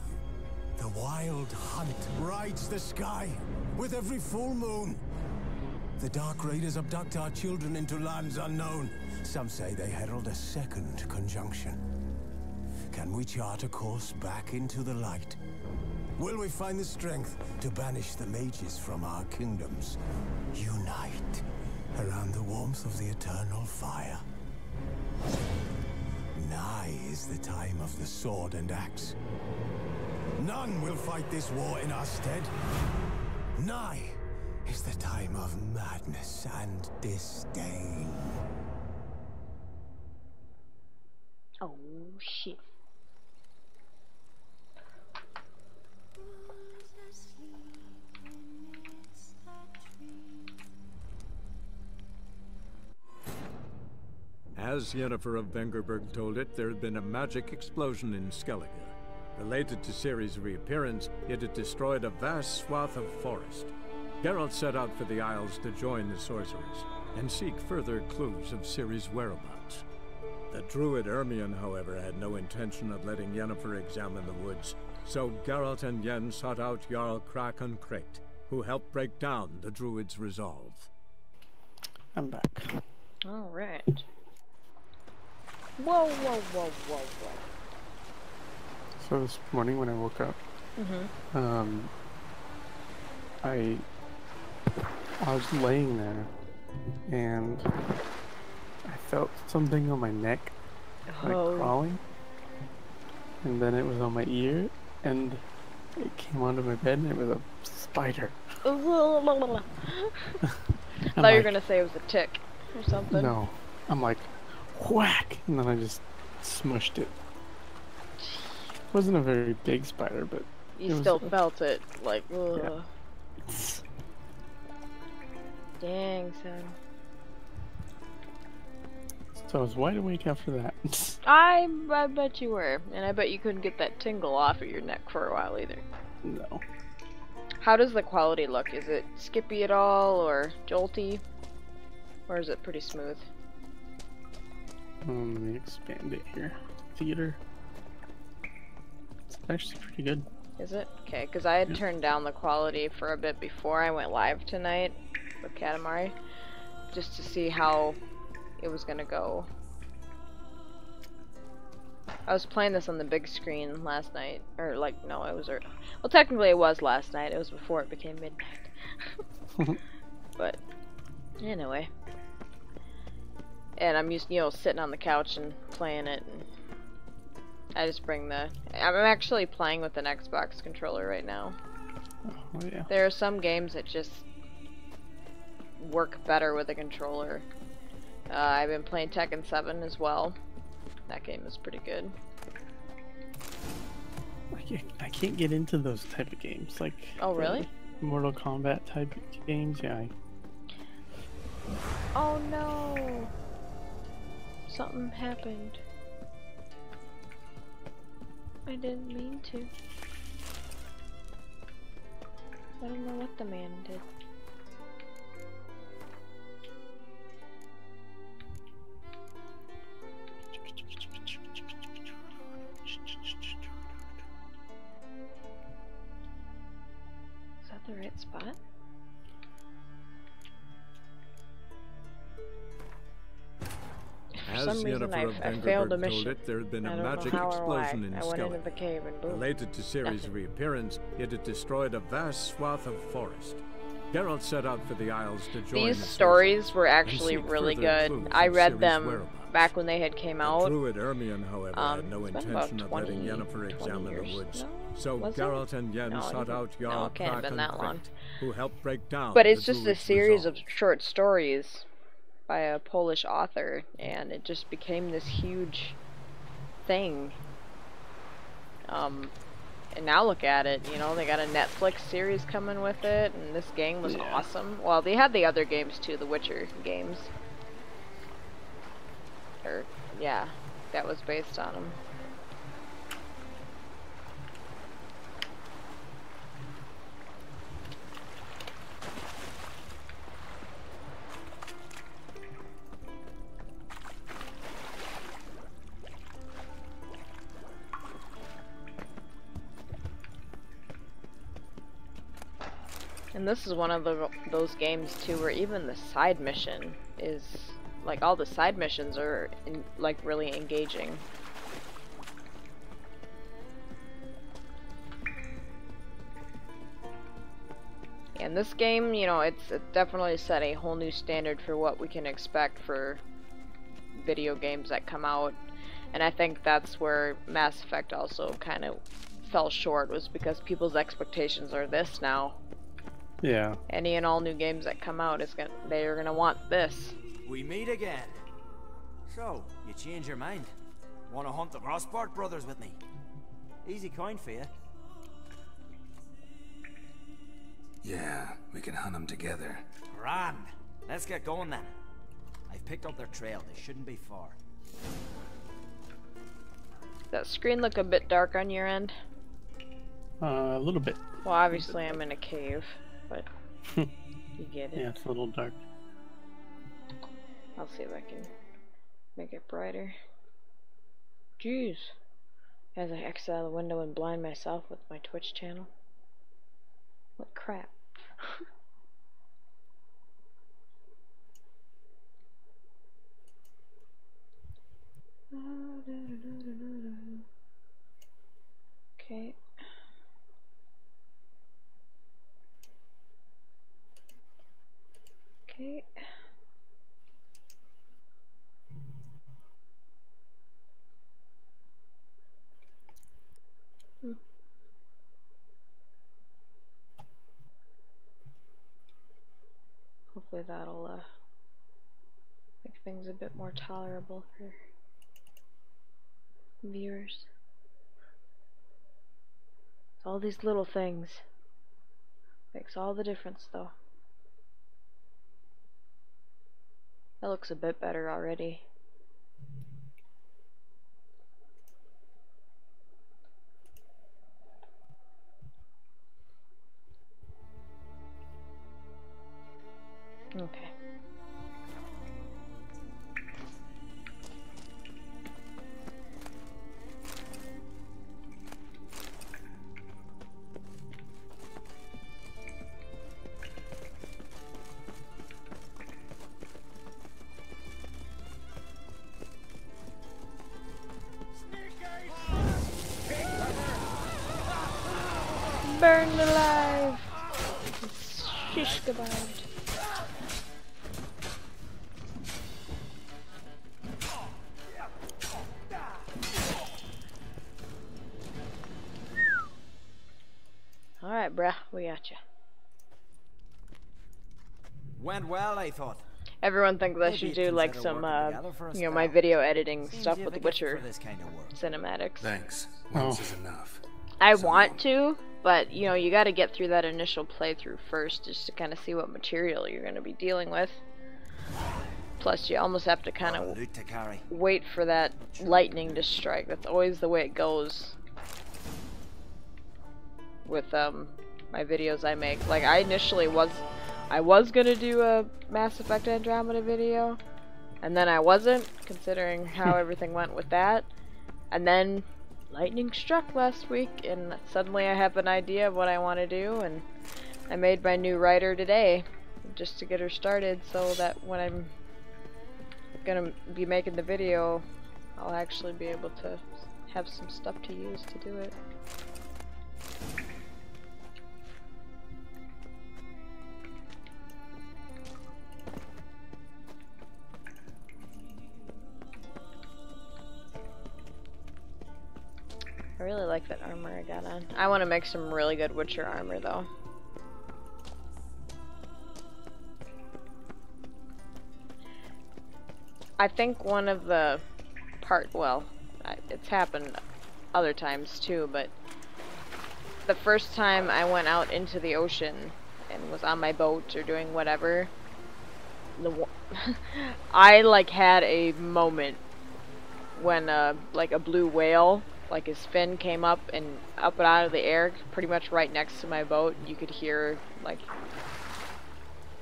The wild hunt rides the sky with every full moon. The Dark Raiders abduct our children into lands unknown. Some say they herald a second conjunction. Can we chart a course back into the light? Will we find the strength to banish the mages from our kingdoms? Unite around the warmth of the eternal fire. Nigh is the time of the sword and axe. None will fight this war in our stead. Nigh is the time of madness and disdain. Oh, shit. As Yennefer of Vengerberg told it, there had been a magic explosion in Skellige. Related to Ciri's reappearance, it had destroyed a vast swath of forest. Geralt set out for the Isles to join the sorcerers, and seek further clues of Ciri's whereabouts. The druid Ermion, however, had no intention of letting Yennefer examine the woods, so Geralt and Yen sought out Jarl Krakon Krayt, who helped break down the druid's resolve. I'm back. Alright. Whoa, whoa, whoa, whoa, whoa. So this morning when I woke up, I was laying there, and I felt something on my neck, like crawling, and then it was on my ear, and it came onto my bed, and it was a spider. I thought you were gonna say it was a tick or something. No, I'm like, whack, and then I just smushed it. It wasn't a very big spider, but you still felt it, like, ugh. Yeah. Dang, son. So I was wide awake after that. I bet you were, and I bet you couldn't get that tingle off of your neck for a while either. No. How does the quality look? Is it skippy at all, or jolty? Or is it pretty smooth? Let me expand it here. Theater. It's actually pretty good. Is it? Okay, because I had turned down the quality for a bit before I went live tonight with Katamari, just to see how it was gonna go. I was playing this on the big screen last night, or like, no, it was, well, technically it was last night, it was before it became midnight. But, anyway. And I'm used, you know, sitting on the couch and playing it, and I just bring the, I'm actually playing with an Xbox controller right now. Oh, yeah. There are some games that just work better with a controller. I've been playing Tekken 7 as well. That game is pretty good. I can't get into those type of games. Like, oh, really? Mortal Kombat type games, yeah. Oh no! Something happened. I didn't mean to. I don't know what the man did. Is that the right spot? For some reason I failed a mission. There had been I a don't magic know how or why. explosion in I went into Skellige. the cave and boom. Related to Ciri's Nothing. reappearance, it had destroyed a vast swath of forest. Geralt set out for the Isles to join These the stories were and actually seek really further good. clues I of read Ciri's them whereabouts. back when they had came The out. druid Ermion, however, had no It's been about intention of letting 20 Yennefer examine the years. woods. No? So Was it? Geralt and Yen No, sought out no, Jarl it can't have been that long. who helped break down But it's the just a druid's series resolve. of short stories by a Polish author, and it just became this huge thing. And now look at it, you know, they got a Netflix series coming with it, and this game was awesome. Well, they had the other games too, the Witcher games. Or, yeah, that was based on them. And this is one of those games too where even the side mission is, like, all the side missions are like really engaging. And this game, you know, it definitely set a whole new standard for what we can expect for video games that come out. And I think that's where Mass Effect also kind of fell short, was because people's expectations are this now. Yeah. Any and all new games that come out they're gonna want this. We meet again. So, you change your mind? Wanna hunt the Grossport brothers with me? Easy coin for you. Yeah, we can hunt them together. Grand. Let's get going then. I've picked up their trail. They shouldn't be far. Does that screen look a bit dark on your end? A little bit. Well, obviously I'm in a cave, but you get it. Yeah, it's a little dark. I'll see if I can make it brighter. Jeez. As I exit out the window and blind myself with my Twitch channel. What crap. Okay. Okay. Hopefully that'll make things a bit more tolerable for viewers. It's all these little things makes all the difference, though. That looks a bit better already. burned alive. Shish kebab. Alright, bruh, we got you. Went well, I thought. Everyone thinks I Maybe should you'd do like consider some, working together for a you know, my spell. video editing Seems stuff you with have the a gift Witcher for this kind of work. cinematics. Thanks. Oh. Once is enough. I want to, but you know, you got to get through that initial playthrough first just to kind of see what material you're going to be dealing with. Plus, you almost have to kind Got a of loot to carry. wait for that lightning to strike. That's always the way it goes with my videos I make. Like, I was gonna do a Mass Effect Andromeda video, and then I wasn't, considering how everything went with that. And then lightning struck last week, and suddenly I have an idea of what I want to do, and I made my new writer today just to get her started, so that when I'm gonna be making the video, I'll actually be able to have some stuff to use to do it. I really like that armor I got on. I want to make some really good Witcher armor though. I think one of the it's happened other times too, but the first time I went out into the ocean and was on my boat or doing whatever, I like had a moment when like a blue whale, like his fin came up and out of the air, pretty much right next to my boat. You could hear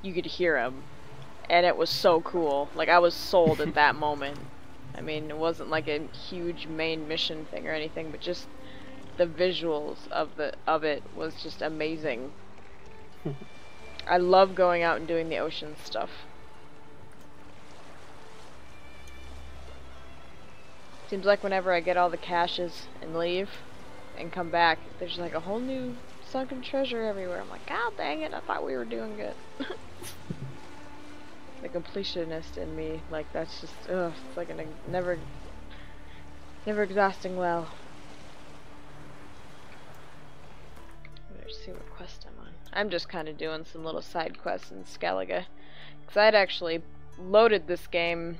him. And it was so cool. Like, I was sold at that moment. I mean, it wasn't like a huge main mission thing or anything, but just the visuals of it was just amazing. I love going out and doing the ocean stuff. Seems like whenever I get all the caches and leave and come back, there's like a whole new sunken treasure everywhere. I'm like, God dang it, I thought we were doing good. The completionist in me, like, that's just, ugh, it's like a never exhausting well. Let's see what quest I'm on. I'm just kind of doing some little side quests in Skellige, because I'd actually loaded this game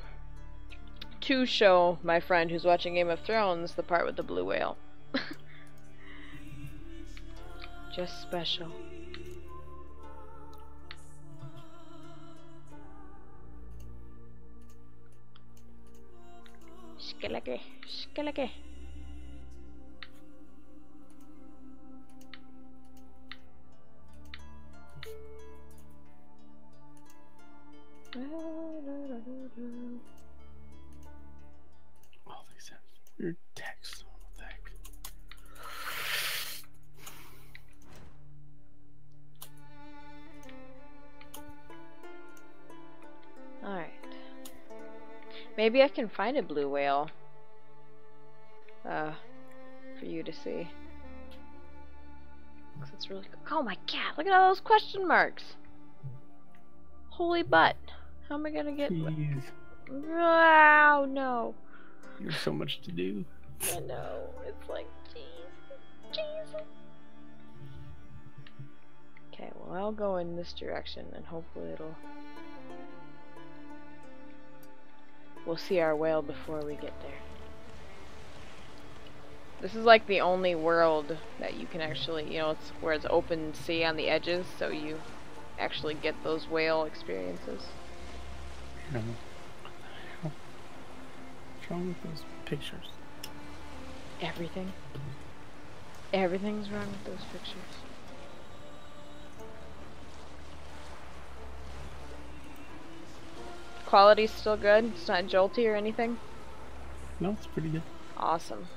to show my friend who's watching Game of Thrones the part with the blue whale. Just special. Skellige, Skellige. All these have weird text. What the heck? Alright. Maybe I can find a blue whale. For you to see. Cause it's really cool. Oh my god, look at all those question marks! Holy butt. How am I gonna get... Jeez. Wow, no. There's so much to do. I know. It's like, jeez. Okay, well, I'll go in this direction and hopefully we'll see our whale before we get there. This is like the only world that you can actually, you know, it's where it's open sea on the edges, so you actually get those whale experiences. What the hell? What's wrong with those pictures? Everything. Everything's wrong with those pictures. Quality's still good? It's not jolty or anything? No, it's pretty good. Awesome.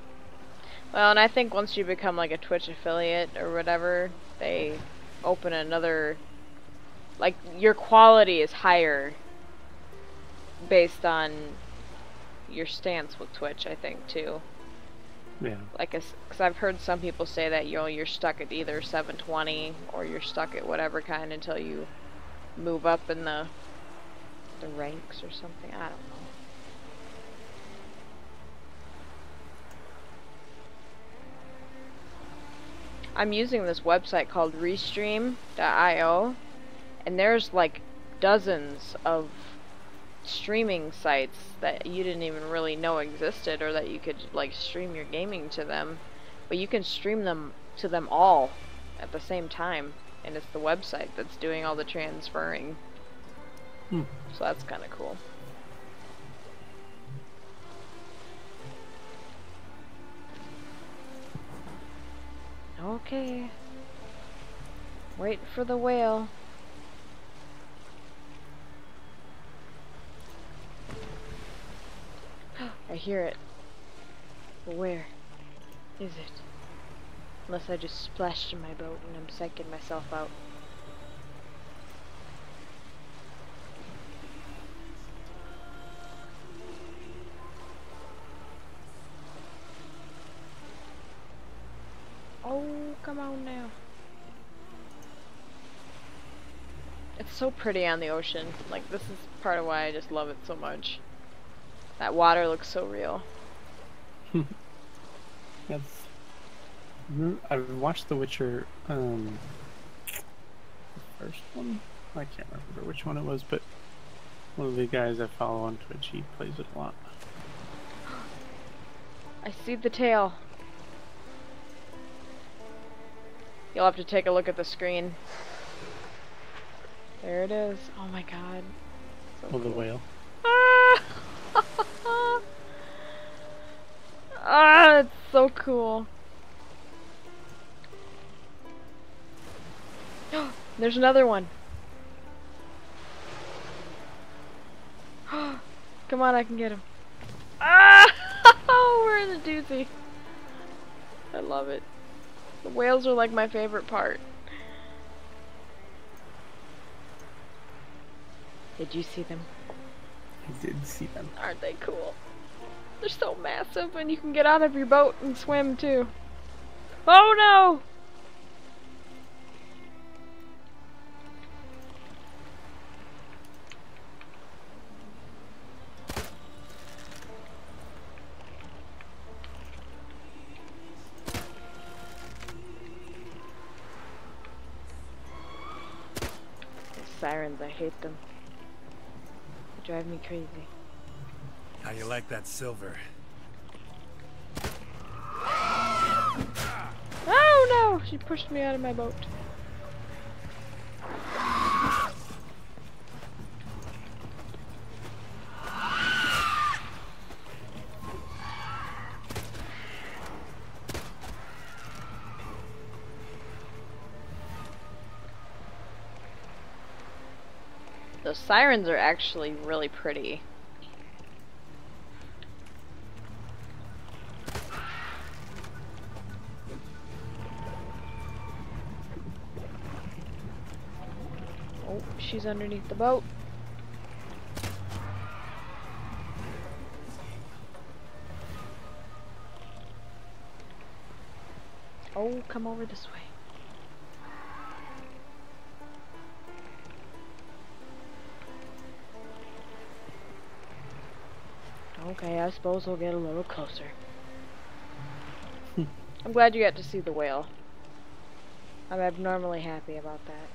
Well, and I think once you become like a Twitch affiliate or whatever, they open another... Like, your quality is higher based on your stance with Twitch, I think, too. Yeah. Like, because I've heard some people say that you're stuck at either 720 or you're stuck at whatever kind until you move up in the ranks or something. I don't know. I'm using this website called Restream.io, and there's like dozens of streaming sites that you didn't even really know existed, or that you could like stream your gaming to them, but you can stream them to them all at the same time, and it's the website that's doing all the transferring. So that's kind of cool. Okay, wait for the whale. I hear it. But where is it? Unless I just splashed in my boat and I'm psyching myself out. Oh, come on now. It's so pretty on the ocean. Like, this is part of why I just love it so much. That water looks so real. That's. I've watched The Witcher, the first one? I can't remember which one it was, but one of the guys I follow on Twitch, he plays it a lot. I see the tail. You'll have to take a look at the screen. There it is. Oh my god. So Oh, the whale. Ah! Ah, it's so cool. There's another one. Come on, I can get him. Ah! We're in the doozy. I love it. The whales are like my favorite part. Did you see them? I did see them. Aren't they cool? They're so massive, and you can get out of your boat and swim too. Oh no! Sirens, I hate them. They drive me crazy. How you like that silver? Oh no! She pushed me out of my boat. Those sirens are actually really pretty. Oh, she's underneath the boat. Oh, come over this way. Okay, I suppose we'll get a little closer. I'm glad you got to see the whale. I'm abnormally happy about that.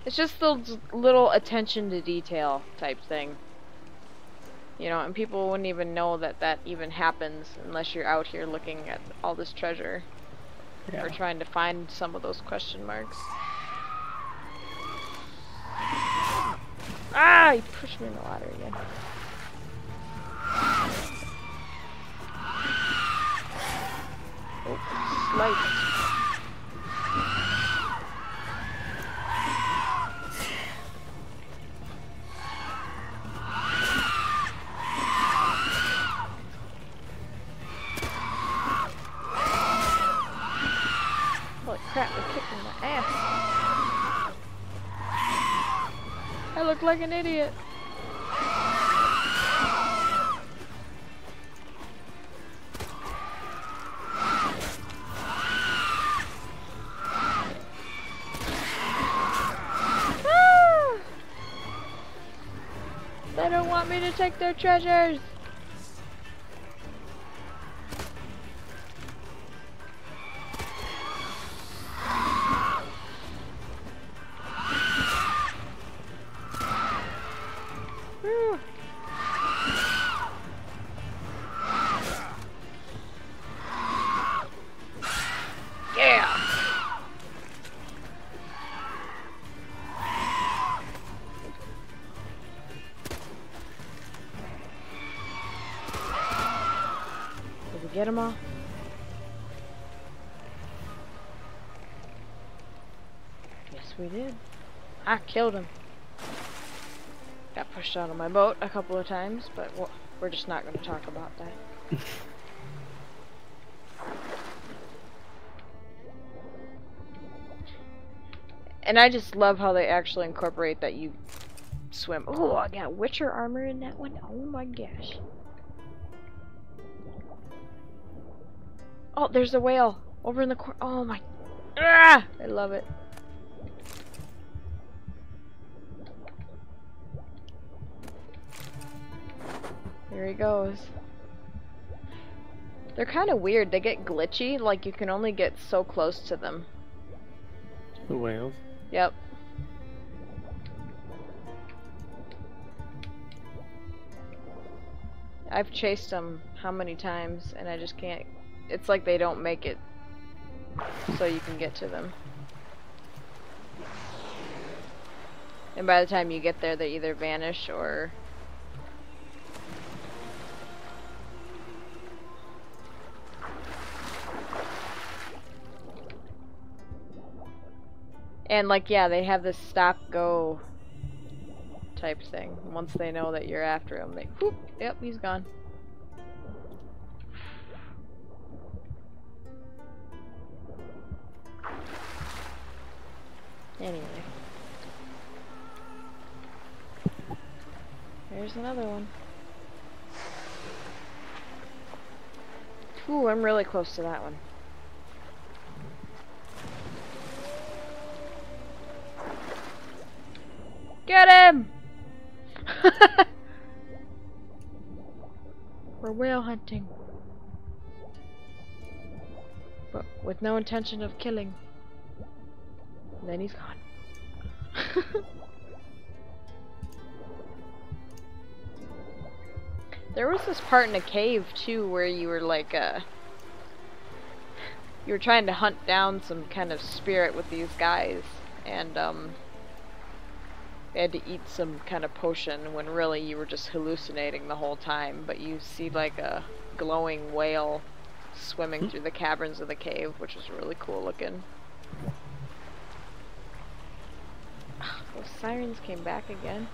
It's just the little attention to detail type thing. You know, and people wouldn't even know that that even happens unless you're out here looking at all this treasure. Yeah. Or trying to find some of those question marks. Ah! He pushed me in the water again. Oh, slice. Holy crap, they're kicking my ass. I look like an idiot. want me to take their treasures! Woo. Yeah! Did we get them all? Yes, we did. I killed him. Got pushed out of my boat a couple of times, but we're just not going to talk about that. And I just love how they actually incorporate that you swim. Oh, I got Witcher armor in that one. Oh my gosh. Oh, there's a whale over in the corner. Oh my. Ah! I love it. There he goes. They're kind of weird. They get glitchy. Like, you can only get so close to them. The whales. Yep. I've chased them how many times, and I just can't. It's like they don't make it so you can get to them. And by the time you get there, they either vanish or... And like, yeah, they have this stop-go type thing. Once they know that you're after him, they whoop, yep, he's gone. Anyway. There's another one. Ooh, I'm really close to that one. Get him! We're whale hunting. But with no intention of killing. And then he's gone. There was this part in a cave too where you were like you were trying to hunt down some kind of spirit with these guys, and they had to eat some kind of potion when really you were just hallucinating the whole time. But you see like a glowing whale swimming through the caverns of the cave, which is really cool looking. Those sirens came back again.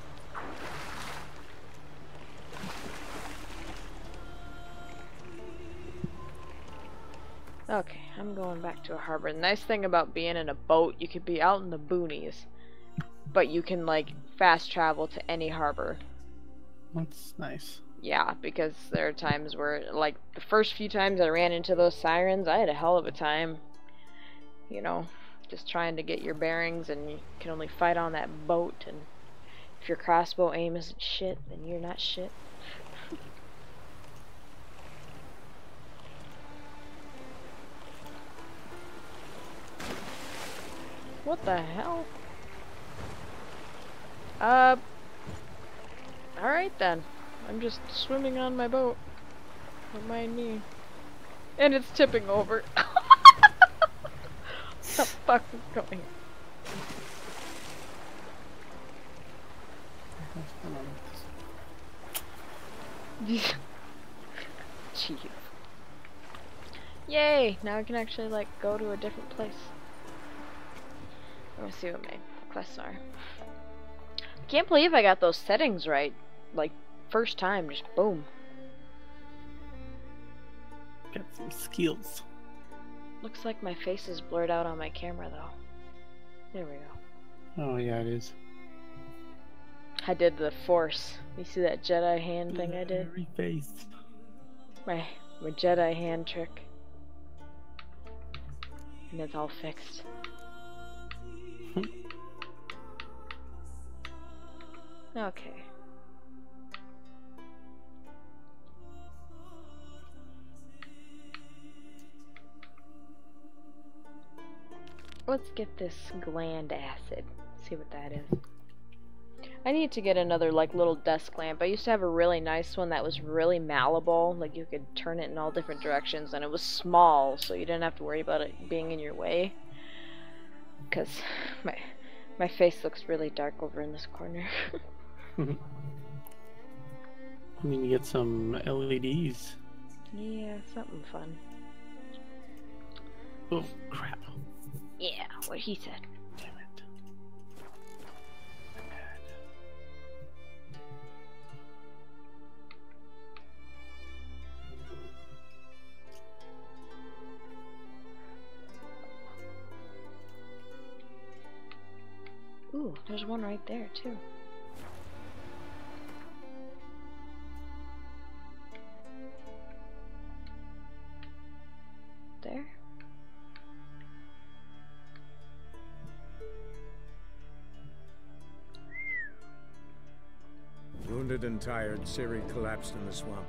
Okay, I'm going back to a harbor. The nice thing about being in a boat, you could be out in the boonies, but you can like fast travel to any harbor. That's nice. Yeah, because there are times where, like, the first few times I ran into those sirens, I had a hell of a time. You know, just trying to get your bearings, and you can only fight on that boat, and if your crossbow aim isn't shit, then you're not shit. What the hell? Alright then. I'm just swimming on my boat. Don't mind me. And it's tipping over. What the fuck is going on? Jeez. Yay! Now I can actually, like, go to a different place. Let me see what my quests are. Can't believe I got those settings right. Like, first time, just boom. Got some skills. Looks like my face is blurred out on my camera, though. There we go. Oh, yeah, it is. I did the Force. You see that Jedi hand thing I did? Blurry face. My Jedi hand trick. And it's all fixed. Okay. Let's get this gland acid. See what that is. I need to get another like little desk lamp. I used to have a really nice one that was really malleable. Like you could turn it in all different directions, and it was small, so you didn't have to worry about it being in your way. Cause my face looks really dark over in this corner. I need to get some LEDs. Yeah, something fun. Oh crap! Yeah, what he said. Damn it! My bad. Ooh, there's one right there too. There. Wounded and tired, Ciri collapsed in the swamp.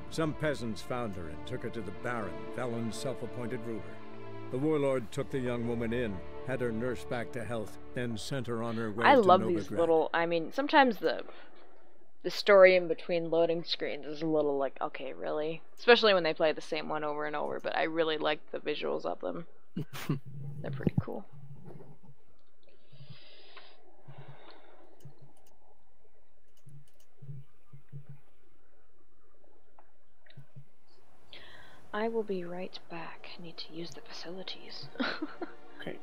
Some peasants found her and took her to the Baron, Velen's self-appointed ruler. The warlord took the young woman in, had her nursed back to health, then sent her on her way I to love Novigrad. these little, I mean, sometimes the story in between loading screens is a little like, okay, really? Especially when they play the same one over and over, but I really like the visuals of them. They're pretty cool. I will be right back. I need to use the facilities. Okay.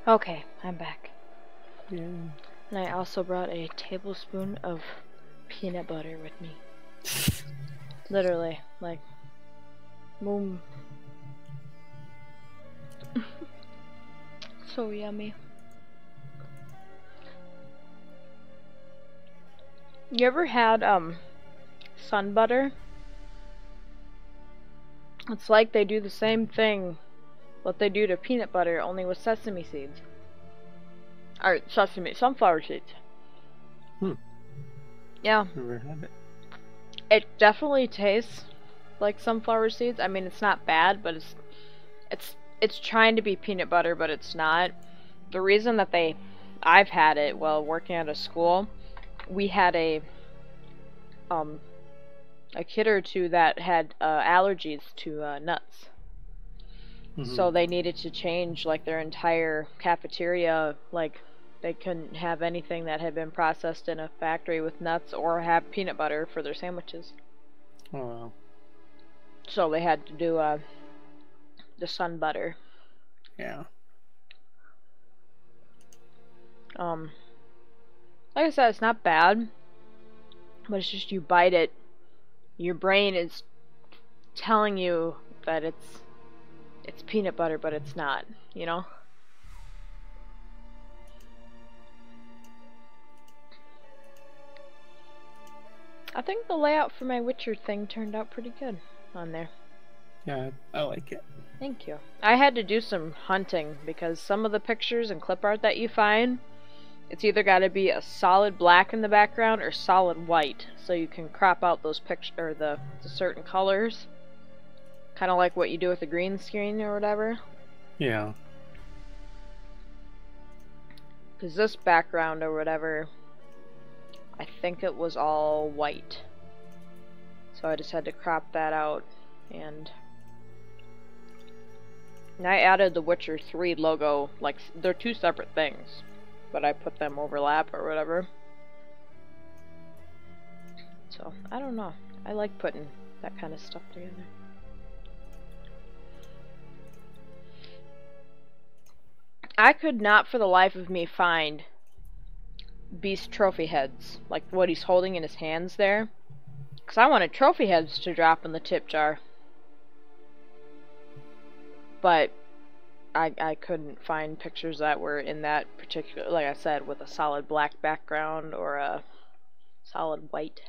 Okay, I'm back. Yeah. And I also brought a tablespoon of peanut butter with me. Literally, like, boom. So yummy. You ever had, sun butter? It's like they do the same thing what they do to peanut butter, only with sesame seeds. Or sunflower seeds. Yeah. Never had it. It definitely tastes like sunflower seeds. I mean, it's not bad, but it's trying to be peanut butter, but it's not. The reason that I've had it while working at a school, we had a kid or two that had allergies to nuts. So they needed to change like their entire cafeteria, like they couldn't have anything that had been processed in a factory with nuts or have peanut butter for their sandwiches. Oh, wow. So they had to do the sun butter. Yeah. Like I said, it's not bad, but it's just you bite it, your brain is telling you that it's peanut butter, but it's not, you know? I think the layout for my Witcher thing turned out pretty good on there. Yeah, I like it. Thank you. I had to do some hunting because some of the pictures and clip art that you find, it's either got to be a solid black in the background or solid white, so you can crop out those pictures or the certain colors, kind of like what you do with a green screen or whatever. Yeah. Because this background or whatever, I think it was all white, so I just had to crop that out, and I added the Witcher 3 logo. Like, they're two separate things, but I put them overlap or whatever. So, I don't know. I like putting that kind of stuff together. I could not for the life of me find Beast trophy heads, like what he's holding in his hands there, because I wanted trophy heads to drop in the tip jar. But I couldn't find pictures that were in that particular, like I said, with a solid black background or a solid white.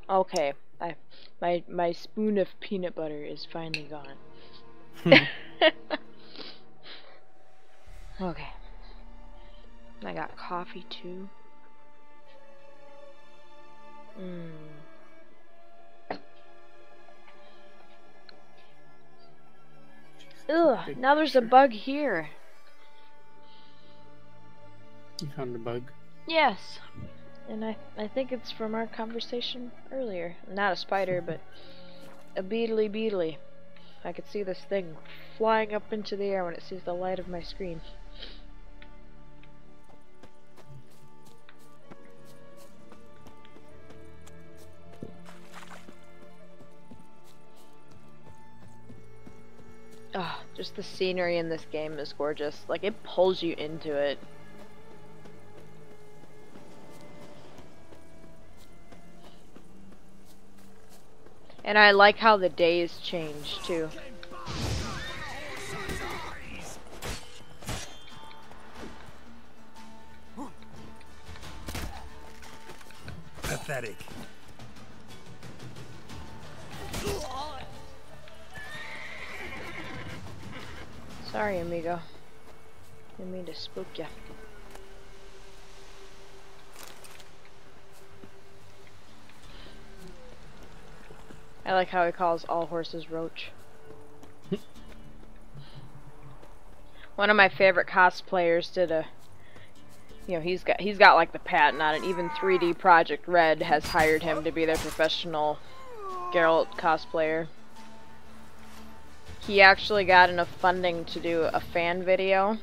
Okay, my spoon of peanut butter is finally gone. Okay. I got coffee too. Ugh, now there's a bug here. You found a bug? Yes. And I think it's from our conversation earlier. Not a spider, but a beetly. I could see this thing flying up into the air when it sees the light of my screen. Ah, just the scenery in this game is gorgeous. Like, it pulls you into it. And I like how the days change too. Pathetic. Sorry, amigo. Didn't mean to spook ya. I like how he calls all horses roach. One of my favorite cosplayers did a, you know, he's got like the patent on it. Even 3D Project Red has hired him to be their professional Geralt cosplayer. He actually got enough funding to do a fan video.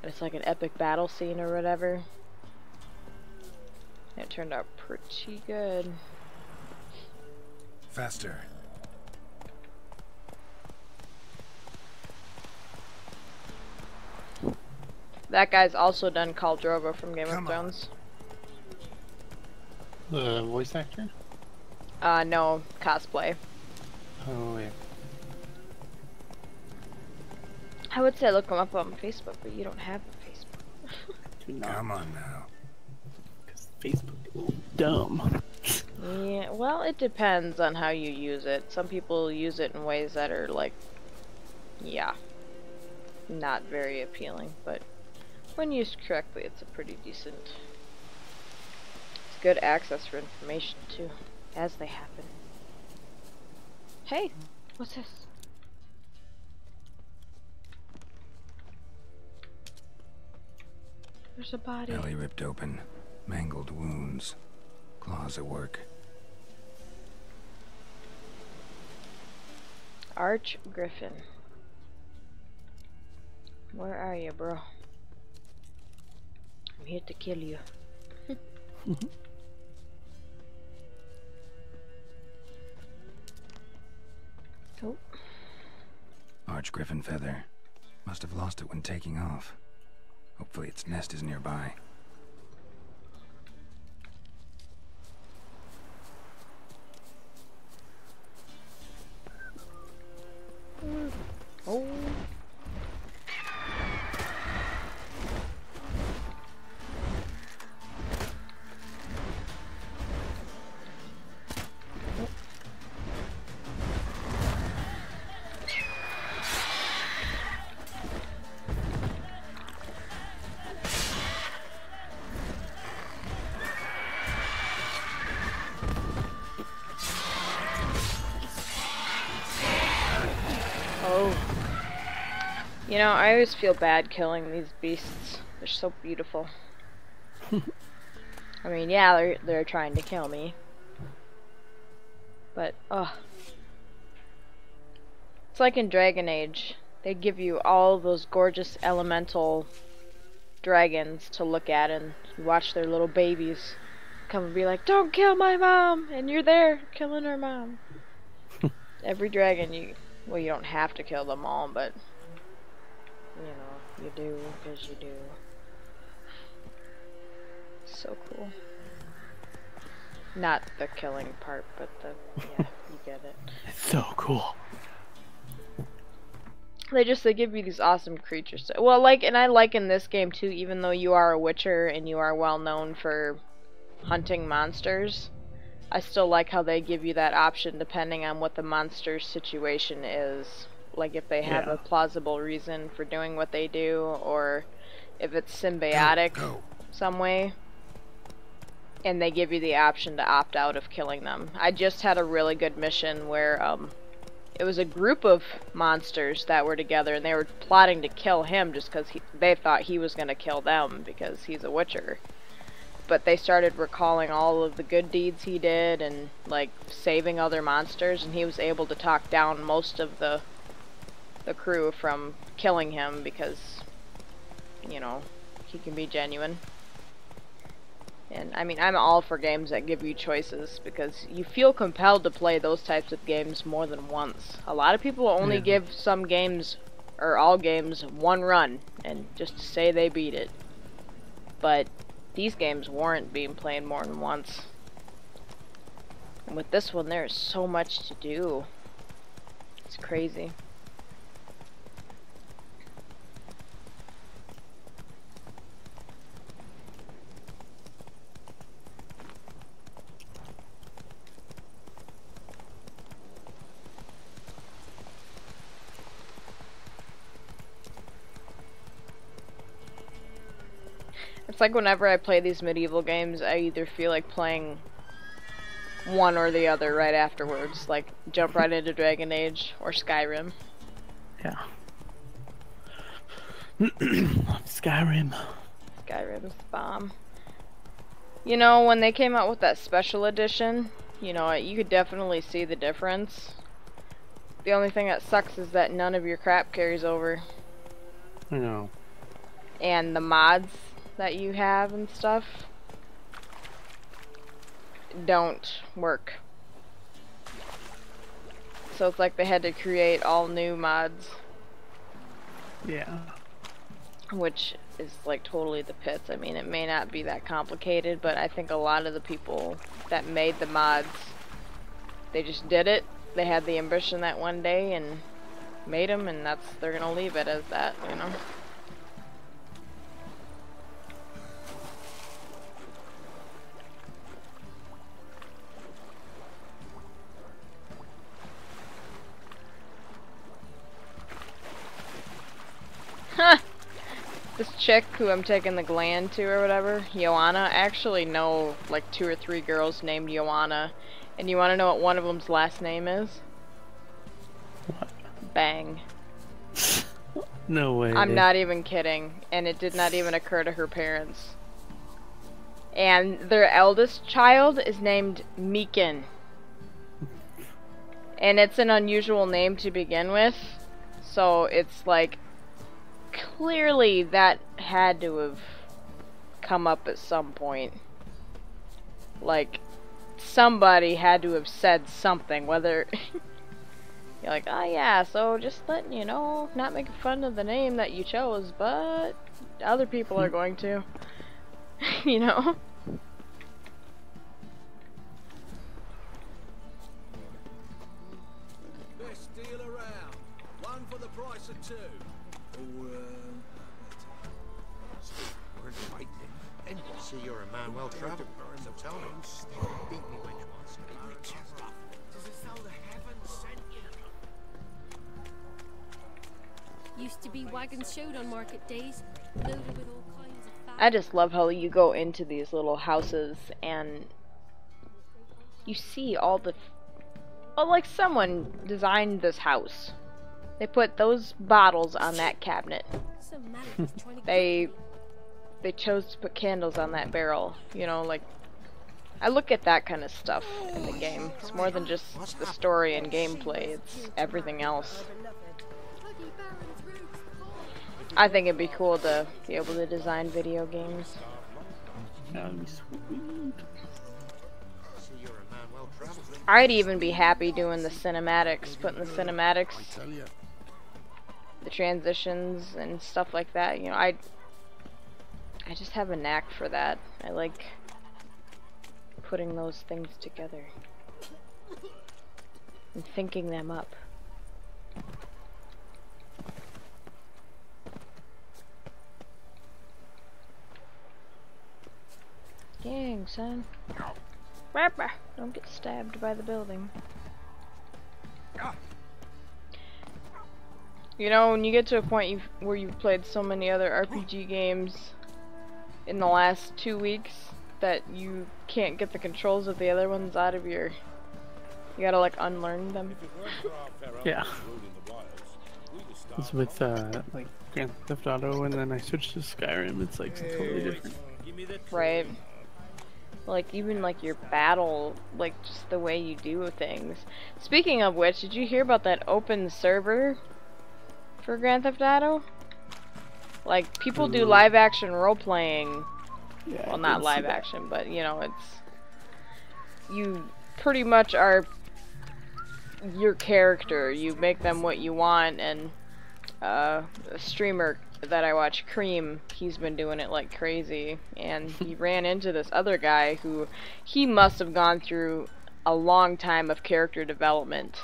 It's like an epic battle scene or whatever. It turned out pretty good. Faster. That guy's also done Khal Drogo from Game of Thrones. The voice actor? No, cosplay. Oh, yeah. I would say look him up on Facebook, but you don't have a Facebook. Do not. Come on now. Because Facebook is dumb. Yeah, well, it depends on how you use it. Some people use it in ways that are like, yeah, not very appealing, but when used correctly, it's a pretty decent. It's good access for information too, as they happen. Hey, what's this? There's a body. Belly ripped open, mangled wounds, claws at work. Arch Griffin. Where are you, bro? I'm here to kill you. Oh. Arch-griffin feather. Must have lost it when taking off. Hopefully its nest is nearby. Oh. Oh. You know, I always feel bad killing these beasts. They're so beautiful. I mean, yeah, they're trying to kill me. But, ugh. It's like in Dragon Age. They give you all those gorgeous elemental dragons to look at, and you watch their little babies come and be like, "Don't kill my mom!" And you're there, killing her mom. Every dragon, well, you don't have to kill them all, but, you know, you do, because you do. So cool. Not the killing part, but yeah, you get it. It's so cool. They give you these awesome creatures. Well, and I like in this game too, even though you are a witcher and you are well known for hunting monsters, I still like how they give you that option depending on what the monster's situation is. Like if they have a plausible reason for doing what they do, or if it's symbiotic some way. And they give you the option to opt out of killing them. I just had a really good mission where it was a group of monsters that were together, and they were plotting to kill him just because they thought he was going to kill them because he's a witcher. But they started recalling all of the good deeds he did and like saving other monsters, and he was able to talk down most of the crew from killing him because, you know, he can be genuine. And I mean, I'm all for games that give you choices because you feel compelled to play those types of games more than once. A lot of people only give some games, or all games, one run and just to say they beat it. But these games warrant being played more than once. And with this one, there is so much to do. It's crazy. It's like whenever I play these medieval games, I either feel like playing one or the other right afterwards. Like, jump right into Dragon Age or Skyrim. Yeah. Skyrim. Skyrim's the bomb. You know, when they came out with that special edition, you know, you could definitely see the difference. The only thing that sucks is that none of your crap carries over. I know. And the mods that you have and stuff don't work. So it's like they had to create all new mods. Yeah. Which is like totally the pits. I mean, it may not be that complicated, but I think a lot of the people that made the mods, they just did it. They had the ambition that one day and made them, and they're gonna leave it as that, you know. This chick who I'm taking the gland to or whatever, Joanna, I actually know like 2 or 3 girls named Joanna, and you want to know what one of them's last name is? What? Bang. No way. I'm not even kidding, and it did not even occur to her parents. And their eldest child is named Meekin. And it's an unusual name to begin with, so it's like, clearly that had to have come up at some point. Like, somebody had to have said something, whether you're like, oh yeah, so just letting you know, not making fun of the name that you chose, but other people are going to. You know? Best deal around. One for the price of two. Or, Weren't frightening. And you see you're a man well traveled. So tell me. Beat me when you want some. does it sound the heavens sent you? Used to be wagons showed on market days, loaded with all kinds of I just love how you go into these little houses and you see all the... Oh, like someone designed this house. They put those bottles on that cabinet. Some man was trying to They chose to put candles on that barrel. You know, like... I look at that kind of stuff in the game. It's more than just the story and gameplay. It's everything else. I think it'd be cool to be able to design video games. That'd be sweet. I'd even be happy doing the cinematics, putting the cinematics, the transitions and stuff like that. You know, I just have a knack for that. I like putting those things together and thinking them up. Dang, son. Rapper, don't get stabbed by the building. You know, when you get to a point where you've played so many other RPG games in the last 2 weeks that you can't get the controls of the other ones out of your... You gotta like unlearn them. Yeah. It's with like Grand Theft Auto, and then I switched to Skyrim. It's like totally different. Right. Like, even like your battle, like just the way you do things. Speaking of which, did you hear about that open server for Grand Theft Auto? Like, people do live action role playing. Yeah, Well, not live action, but you know, it's... You pretty much are your character. You make them what you want, and a streamer that I watch, Cream, he's been doing it like crazy, and he ran into this other guy who he must have gone through a long time of character development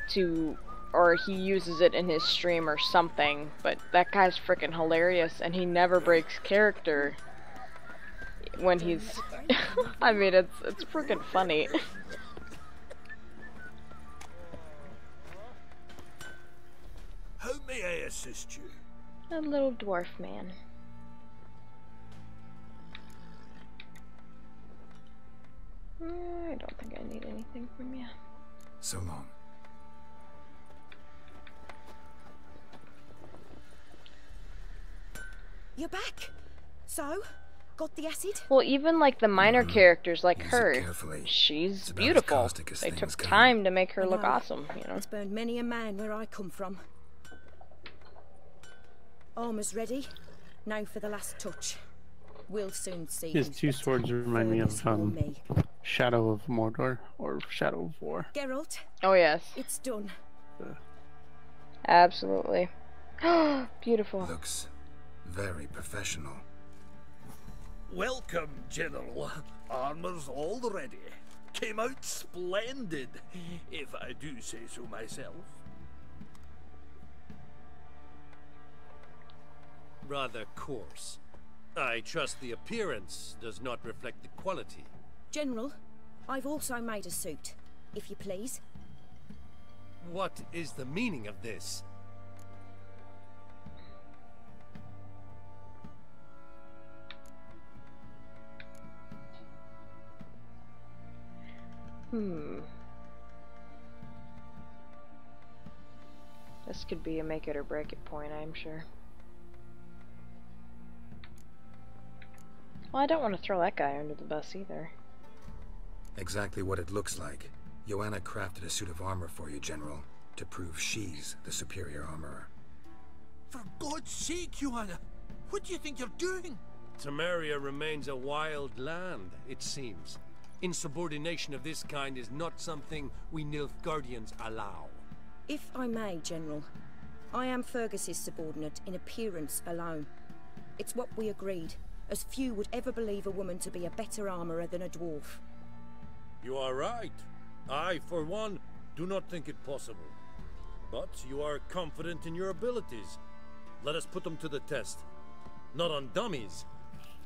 to, or he uses it in his stream or something, but that guy's freaking hilarious, and he never breaks character when he's I mean, it's freaking funny. How may I assist you? A little dwarf man. I don't think I need anything from you. So long. You're back. So, got the acid? Well, even like the minor characters, like Use it her, carefully. she's It's about as beautiful. caustic as They things took come. time to make her I look know. awesome, you know. It's burned many a man where I come from. Armor's ready. Now for the last touch. We'll soon see. His who's two better, swords remind me Fergus of or me. Shadow of Mordor or Shadow of War. Geralt, Oh yes, it's done. absolutely. Beautiful. Looks very professional. Welcome, General. Armor's all ready. Came out splendid, if I do say so myself. Rather coarse. I trust the appearance does not reflect the quality. General, I've also made a suit, if you please. What is the meaning of this? This could be a make it or break it point, I'm sure. Well, I don't want to throw that guy under the bus either. Exactly what it looks like. Joanna crafted a suit of armor for you, General, to prove she's the superior armorer. For God's sake, Joanna! What do you think you're doing? Temeria remains a wild land, it seems. Insubordination of this kind is not something we Nilfgaardians allow. If I may, General, I am Fergus's subordinate in appearance alone. It's what we agreed, as few would ever believe a woman to be a better armourer than a dwarf. You are right. I, for one, do not think it possible. But you are confident in your abilities. Let us put them to the test. Not on dummies,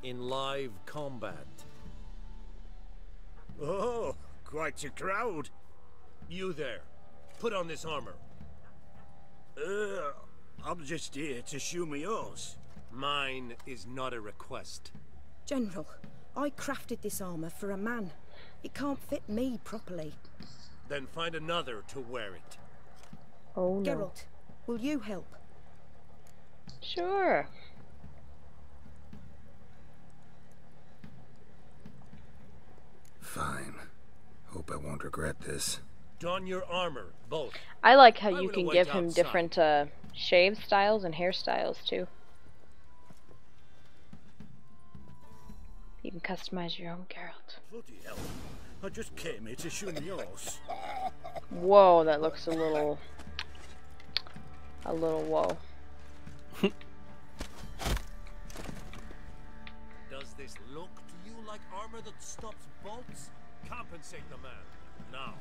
in live combat. Oh, quite a crowd. You there, put on this armor. I'm just here to show me yours. Mine is not a request. General, I crafted this armour for a man. It can't fit me properly. Then find another to wear it. Oh no. Geralt, will you help? Sure. Fine. Hope I won't regret this. Don your armor, both. I like how I you will can await give him outside. different shave styles and hairstyles too. You can customize your own Geralt. Bloody hell. I just came here to show me yours. Whoa, that looks a little whoa. Does this look to you like armor that stops bolts? Compensate the man. Now,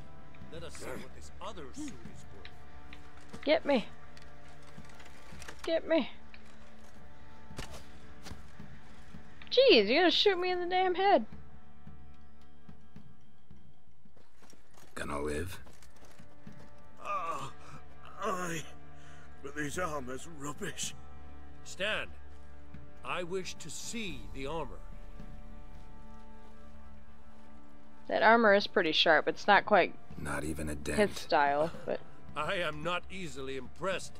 let us see what this other suit is worth. Get me. Get me. Jeez, you're gonna shoot me in the damn head. Gonna live? Ah, aye. But this armor's rubbish. Stand. I wish to see the armor. That armor is pretty sharp. It's not quite Not even a dent. his style, but I am not easily impressed,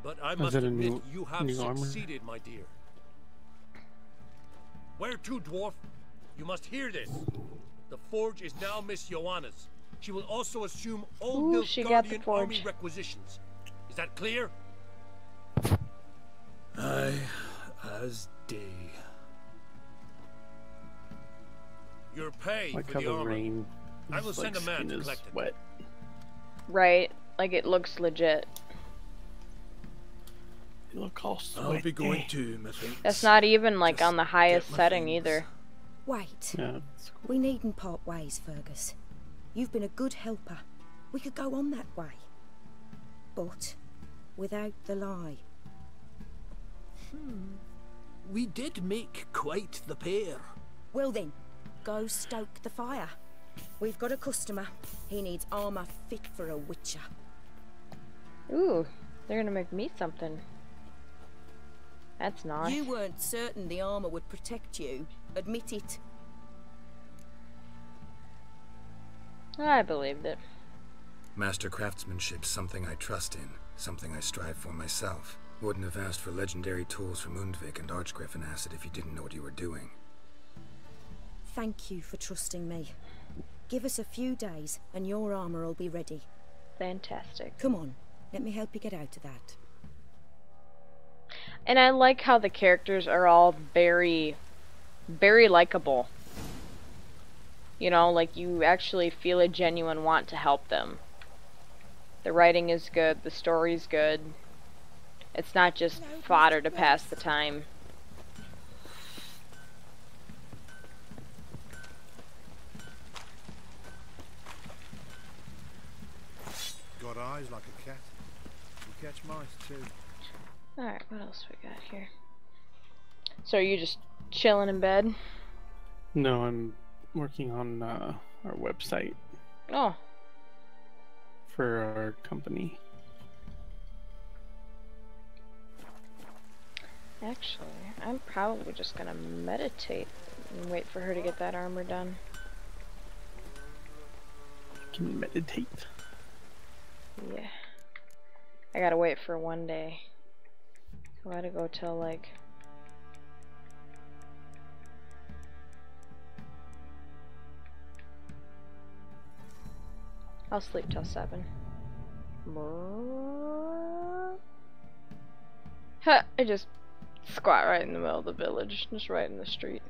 but I Is must it a admit new- you have new armor? succeeded, my dear. Where to, dwarf? You must hear this. The forge is now Miss Joanna's. She will also assume all Ooh, she got the Nilfgaardian army forge. requisitions. Is that clear? Aye, as day. Your pay Like for how the the armor. rain. I will send a man skin to is collect it. wet. right, like it looks legit. You look all sweaty. I'll be going too, methinks. That's not even like Just on the highest get my setting things. either. Wait. Yeah, it's cool. We needn't part ways, Fergus. You've been a good helper. We could go on that way. But without the lie. We did make quite the pair. Well then, go stoke the fire. We've got a customer. He needs armour fit for a witcher. Ooh, they're gonna make me something. That's nice. You weren't certain the armour would protect you. Admit it. I believed it. Master craftsmanship's something I trust in, something I strive for myself. Wouldn't have asked for legendary tools from Undvik and Archgriffin Acid if you didn't know what you were doing. Thank you for trusting me. Give us a few days and your armour will be ready. Fantastic. Come on, let me help you get out of that. And I like how the characters are all very, very likable. You know, like you actually feel a genuine want to help them. The writing is good, the story's good. It's not just fodder to pass the time. Got eyes like a cat. You catch mice too. Alright, what else we got here? So are you just chilling in bed? No, I'm working on our website Oh, for our company. actually, I'm probably just gonna meditate and wait for her to get that armor done. Can you meditate? Yeah. I gotta wait for one day. So I gotta go till like... I'll sleep till 7. Huh, I just squat right in the middle of the village, just right in the street.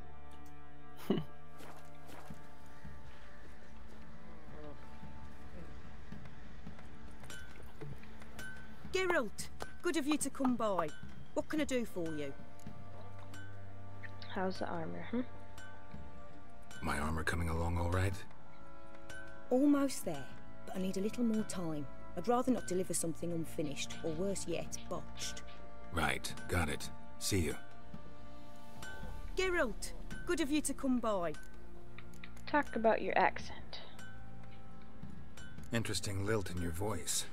Geralt, good of you to come by. What can I do for you? How's the armor, My armor coming along all right? Almost there, but I need a little more time. I'd rather not deliver something unfinished, or worse yet, botched. Right, got it. See you. Geralt, good of you to come by. Talk about your accent. Interesting lilt in your voice.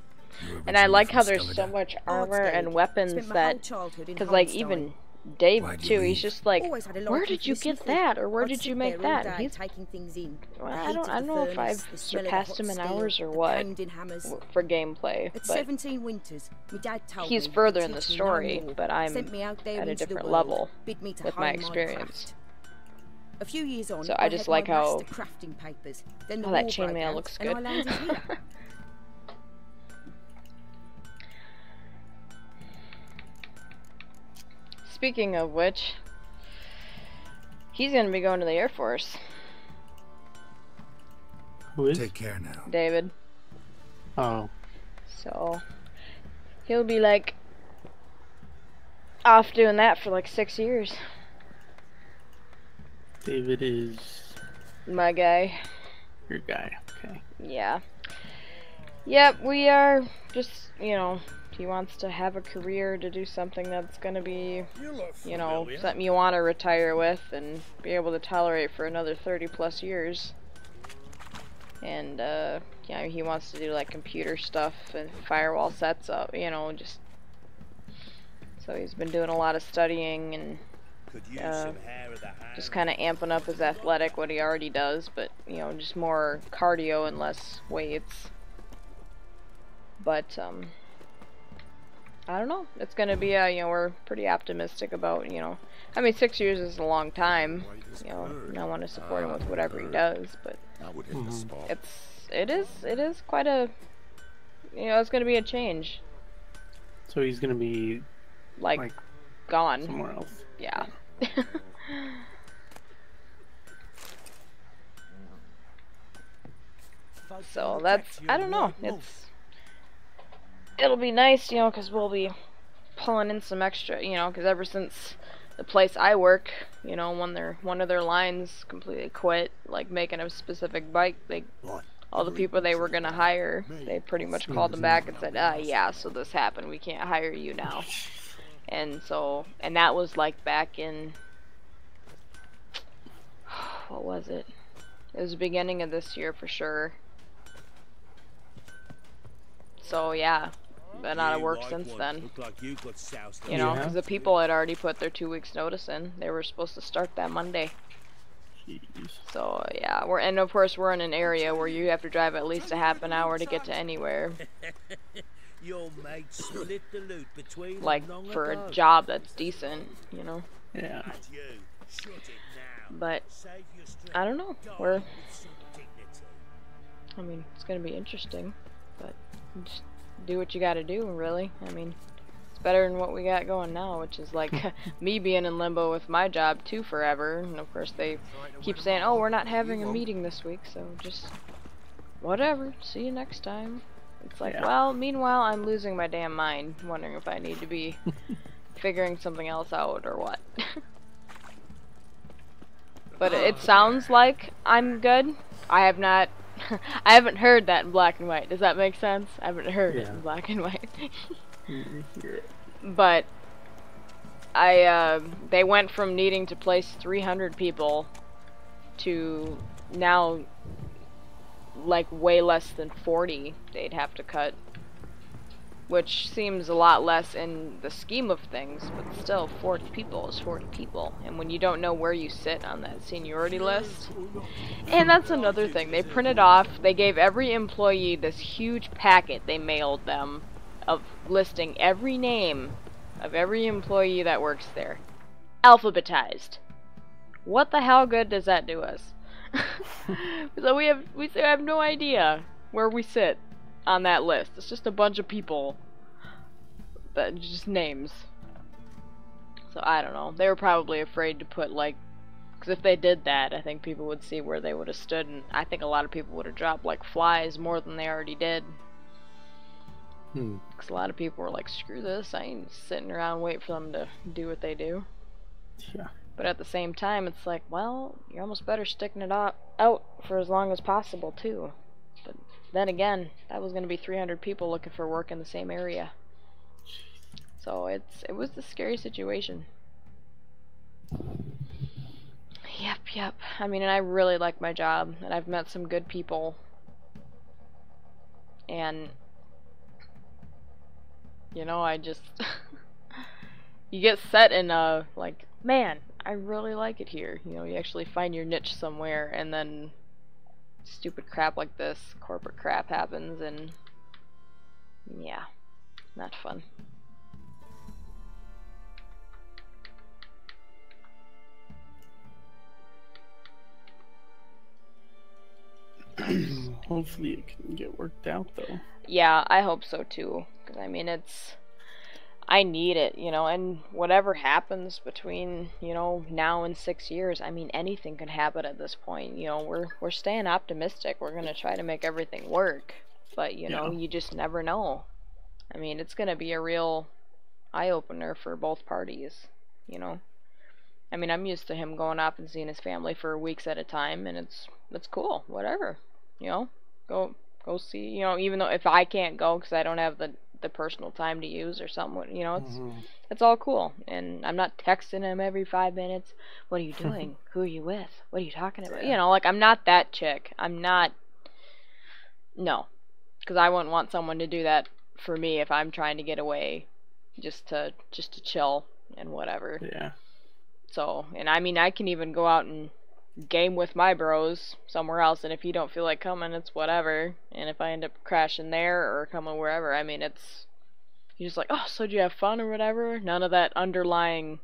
And I like how there's Skellige. so much armor and weapons Spent my that, whole childhood in because like Holstein. even Dave Why'd you too, he's leave? just like, Always had a lot where of did you people get listen that, or where I'd did you sit make there all that? And day he's, taking things in. well, The I heat don't of the know if furnace, I've the smell of the surpassed hot him in steel, hours or the what pounding hammers. for gameplay, At but 17 winters, my dad told he's me further he'd in the teach me story, no more. but I'm Sent me out there at a into the different world, level bid me to with my hone experience. craft. A few years on, So I just had like my how- master crafting papers. Then the Oh, that war broke chainmail out, looks and I good. landed here. Speaking of which, he's gonna be going to the Air Force, Who is? Take care now. David. Oh, So he'll be like off doing that for like 6 years. David is My guy. your guy. Okay. Yeah. Yep, we are just, you know, he wants to have a career, to do something that's gonna be, you know, something you want to retire with and be able to tolerate for another 30 plus years. And, yeah, he wants to do like computer stuff and firewall sets up, you know, just. So he's been doing a lot of studying and just kind of amping up his athletic, what he already does, but, you know, just more cardio and less weights. But, I don't know. It's gonna be, you know, we're pretty optimistic about, you know, I mean, 6 years is a long time, you know, and I want to support him with whatever he does, but it is quite a, you know, it's gonna be a change. So he's gonna be Like gone. somewhere else. Yeah. So that's, I don't know, it'll be nice, you know, because we'll be pulling in some extra, you know, because ever since the place I work, you know, when one of their lines completely quit, like making a specific bike, all the people they were gonna hire, they pretty much called them back and said, yeah, so this happened, we can't hire you now. And so, and that was like back in, what was it? It was the beginning of this year for sure. So yeah, been out of work since then. You know, because the people had already put their 2 weeks notice in. They were supposed to start that Monday. Jeez. So yeah, and of course we're in an area where you have to drive at least a half an hour to get to anywhere. Your mate split the loot between Like them long for ago. a job that's decent, you know. Yeah. And you, shut it now. But Save your strength. I don't know. Die We're, with some dignity. I mean, it's gonna be interesting, but just do what you gotta do, really. I mean, it's better than what we got going now, which is like me being in limbo with my job too forever. And of course they keep saying, oh, we're not having a meeting this week, so just whatever, see you next time. It's like, well, meanwhile I'm losing my damn mind, wondering if I need to be figuring something else out or what. But it sounds like I'm good. I have not I haven't heard that in black and white. Does that make sense? I haven't heard it in black and white. But they went from needing to place 300 people to now like way less than 40 they'd have to cut, which seems a lot less in the scheme of things, but still 40 people is 40 people, and when you don't know where you sit on that seniority list. And that's another thing, they printed off, they gave every employee this huge packet they mailed them of listing every name of every employee that works there, alphabetized. What the hell good does that do us? So we have no idea where we sit on that list. It's just a bunch of people that just names. So I don't know. They were probably afraid to put like, because if they did that, I think people would see where they would have stood, and I think a lot of people would have dropped like flies more than they already did. Because a lot of people were like, screw this, I ain't sitting around waiting for them to do what they do. Yeah. But at the same time, it's like, well, you're almost better sticking it out for as long as possible, too. But then again, that was going to be 300 people looking for work in the same area. So it was a scary situation. Yep. I mean, and I really like my job, and I've met some good people. And, you know, I just... you get set in a, like, man, I really like it here. You know, you actually find your niche somewhere, and then stupid crap like this, corporate crap happens, and yeah, not fun. Hopefully it can get worked out, though. Yeah, I hope so too, because I mean, I need it, you know, and whatever happens between, you know, now and 6 years, I mean, anything can happen at this point. You know, we're staying optimistic. We're gonna try to make everything work, but you know, you just never know. I mean, it's gonna be a real eye-opener for both parties, you know. I mean, I'm used to him going off and seeing his family for weeks at a time, and it's cool, whatever, you know. Go see, you know, even though if I can't go because I don't have the personal time to use or something, you know, it's all cool. And I'm not texting him every 5 minutes. What are you doing? Who are you with? What are you talking about? You know, like, I'm not that chick. I'm not. No, because I wouldn't want someone to do that for me if I'm trying to get away, just to chill and whatever. Yeah. So, and I mean, I can even go out and game with my bros somewhere else, and if you don't feel like coming, it's whatever. And if I end up crashing there or coming wherever, I mean, it's, you're just like, oh, so did you have fun or whatever? None of that underlying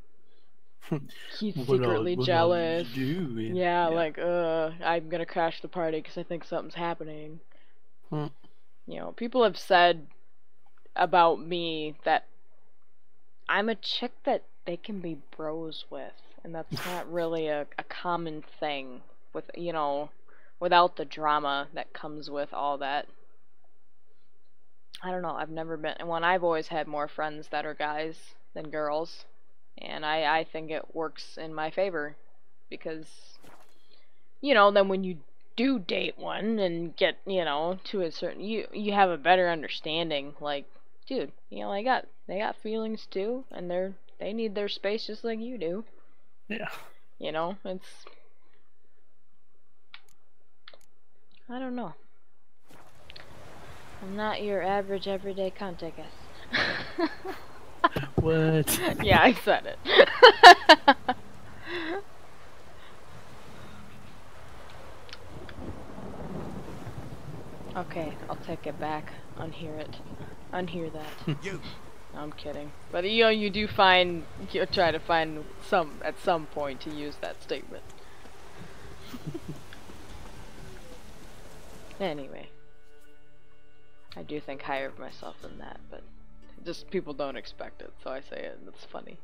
he's secretly jealous. Yeah, like, I'm gonna crash the party because I think something's happening. You know, people have said about me that I'm a chick that they can be bros with. And that's not really a common thing with, you know, without the drama that comes with all that. I don't know, I've never been, and I've always had more friends that are guys than girls. And I think it works in my favor. Because, you know, then when you do date one and get, you know, to a certain, you have a better understanding. Like, dude, you know, they got feelings too, and they need their space just like you do. Yeah. You know, it's... I don't know. I'm not your average everyday cunt, I guess. What? Yeah, I said it. Okay, I'll take it back. Unhear it. Unhear that. You. I'm kidding. But you know, you do find, you try to find at some point to use that statement. Anyway. I do think higher of myself than that, but just people don't expect it, so I say it and it's funny.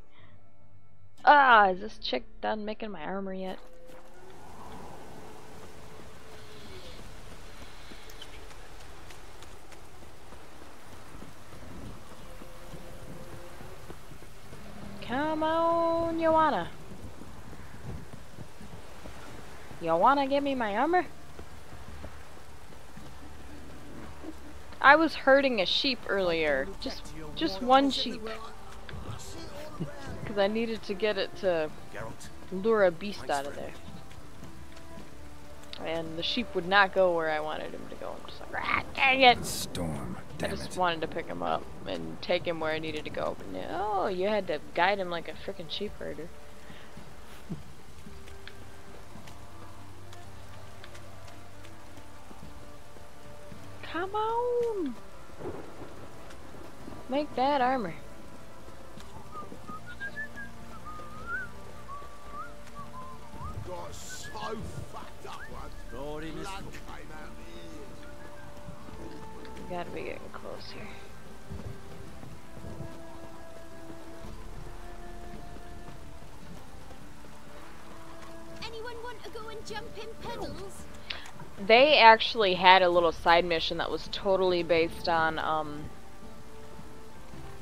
Ah, is this chick done making my armor yet? Come on, you wanna give me my armor? I was herding a sheep earlier, just one sheep, because I needed to get it to lure a beast out of there, and the sheep would not go where I wanted him to go. I'm just like, ah, dang it! Storm. Damn I just it. wanted to pick him up and take him where I needed to go, but no, you had to guide him like a frickin' sheep herder. Come on! Make that armor. Got so fucked up once. Blood came out of the ears. gotta be getting close here. Anyone want to go and jump in puddles? They actually had a little side mission that was totally based on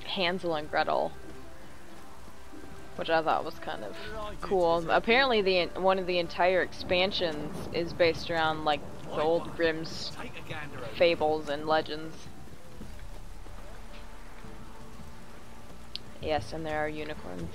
Hansel and Gretel, which I thought was kind of cool. Apparently one of the entire expansions is based around like the old Grimm's fables and legends. Yes, and there are unicorns.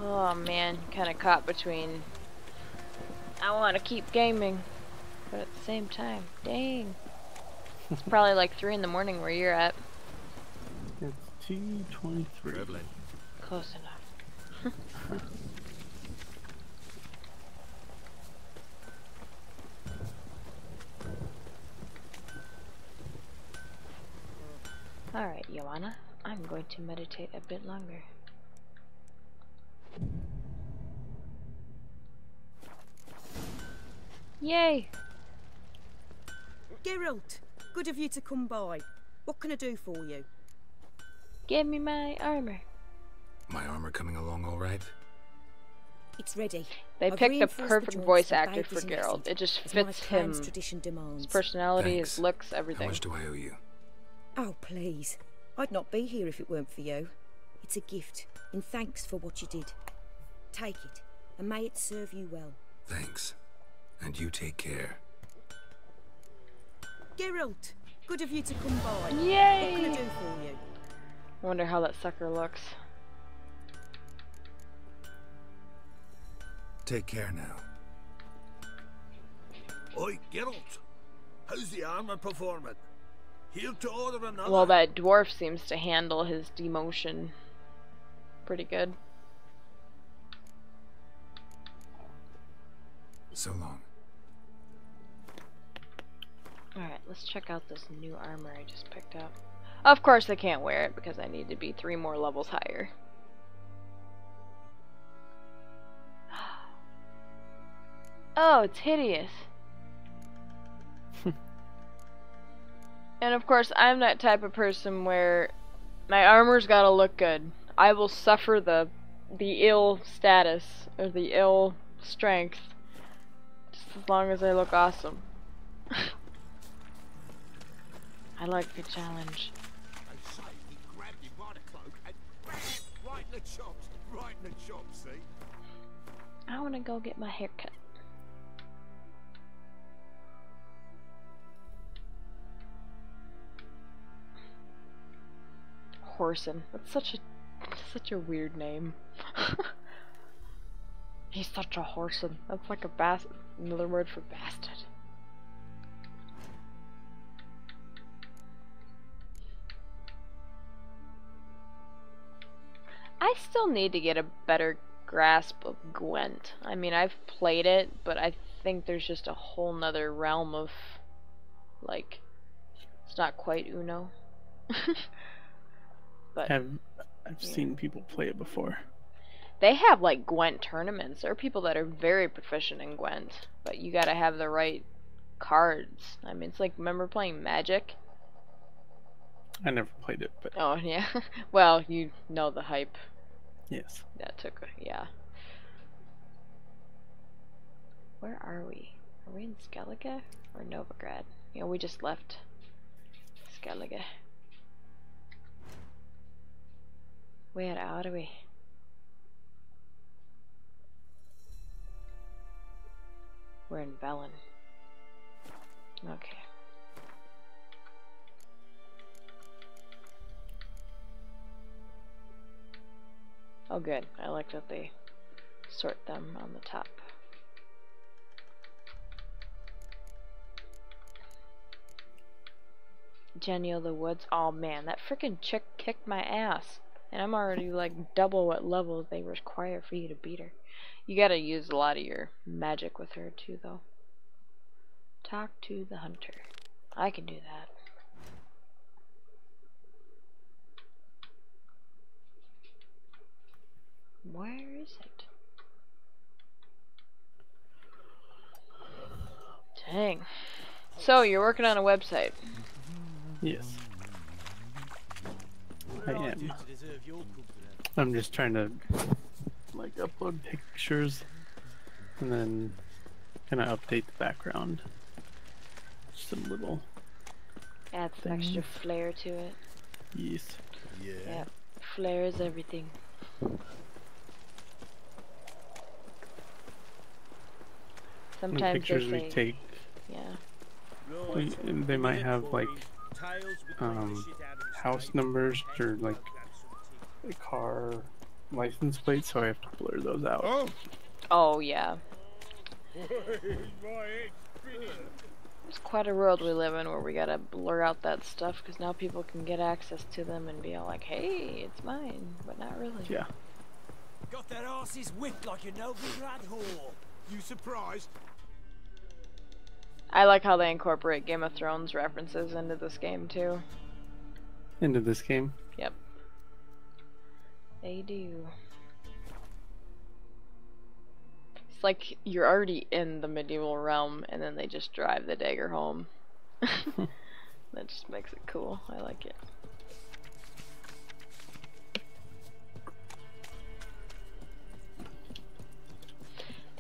Oh man, kind of caught between I want to keep gaming, but at the same time, dang. It's probably like 3 in the morning where you're at. It's 2:23. Close enough. Alright, Joanna, I'm going to meditate a bit longer. Yay! Geralt, good of you to come by. What can I do for you? Give me my armor. My armor coming along all right? It's ready. They I've picked the reinforced perfect joints voice for actor babies for and Geralt. acid, It just as my fits clan's him. tradition demands. His personality, Thanks. his looks, everything. How much do I owe you? Oh, please. I'd not be here if it weren't for you. It's a gift, in thanks for what you did. Take it, and may it serve you well. Thanks. And you take care. Geralt, good of you to come by. Yay! What can I do for you? Wonder how that sucker looks. Take care now. Oi, Geralt. How's the armor performing? Here to order another? Well, that dwarf seems to handle his demotion pretty good. So long. Alright, let's check out this new armor I just picked up. Of course I can't wear it because I need to be 3 more levels higher. Oh, it's hideous. And of course, I'm that type of person where my armor's gotta look good. I will suffer the ill status or the ill strength just as long as I look awesome. I like the challenge. They say he grabbed him by the cloak and bam! Right in the chops. Right in the chops, see? I wanna go get my hair cut. Horson. That's such a weird name. He's such a Horson. That's like another word for bastard. I still need to get a better grasp of Gwent. I mean, I've played it, but I think there's just a whole nother realm of, like, it's not quite Uno. But I've seen people play it before. they have like Gwent tournaments. There are people that are very proficient in Gwent, but you gotta have the right cards. I mean, it's like, remember playing Magic? I never played it, but Oh yeah. Well, you know the hype yes. that took. Yeah. Where are we? Are we in Skellige or Novigrad? You know, we just left Skellige. Where are we? We're in Velen. Okay. Oh good, I like that they sort them on the top. Jenny of the Woods. Oh man, that freaking chick kicked my ass. And I'm already like double what level they require for you to beat her. You gotta use a lot of your magic with her too though. Talk to the hunter. I can do that. Where is it? Dang. So, you're working on a website. Yes. I am. I'm just trying to like upload pictures and then kind of update the background. Some little Add some extra flair to it. Yes. Yeah. Flair is everything. Sometimes pictures they say, we take. Yeah. They might have like house numbers or like a car license plate, so I have to blur those out. Oh yeah. It's quite a world we live in where we gotta blur out that stuff because now people can get access to them and be all like, hey, it's mine, but not really. Yeah. Got that arse's whipped like a no-good whore. You surprised? I like how they incorporate Game of Thrones references into this game too. Into this game? Yep. They do. It's like you're already in the medieval realm and then they just drive the dagger home. That just makes it cool. I like it.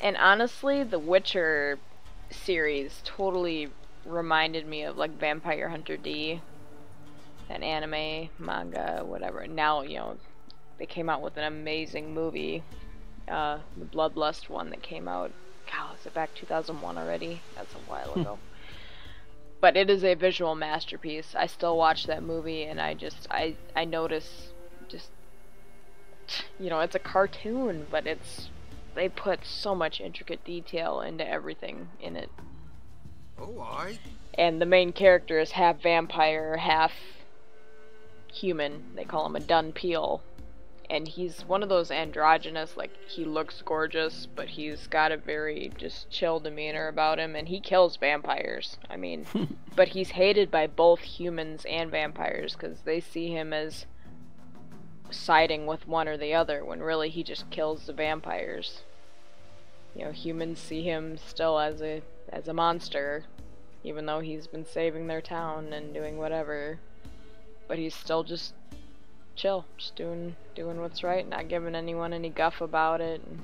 And honestly, the Witcher series totally reminded me of like Vampire Hunter D, an anime, manga, whatever. Now, you know, they came out with an amazing movie, the Bloodlust one that came out. God, is it back 2001 already? That's a while ago. But it is a visual masterpiece. I still watch that movie and I notice just, you know, it's a cartoon, but they put so much intricate detail into everything in it. Oh, aye. And the main character is half vampire, half human. They call him a dun peel. And he's one of those androgynous, like, he looks gorgeous, but he's got a very just chill demeanor about him, and he kills vampires. I mean, but he's hated by both humans and vampires, because they see him as siding with one or the other, when really he just kills the vampires. You know, humans see him still as a monster, even though he's been saving their town and doing whatever. But he's still just chill, just doing what's right, not giving anyone any guff about it. And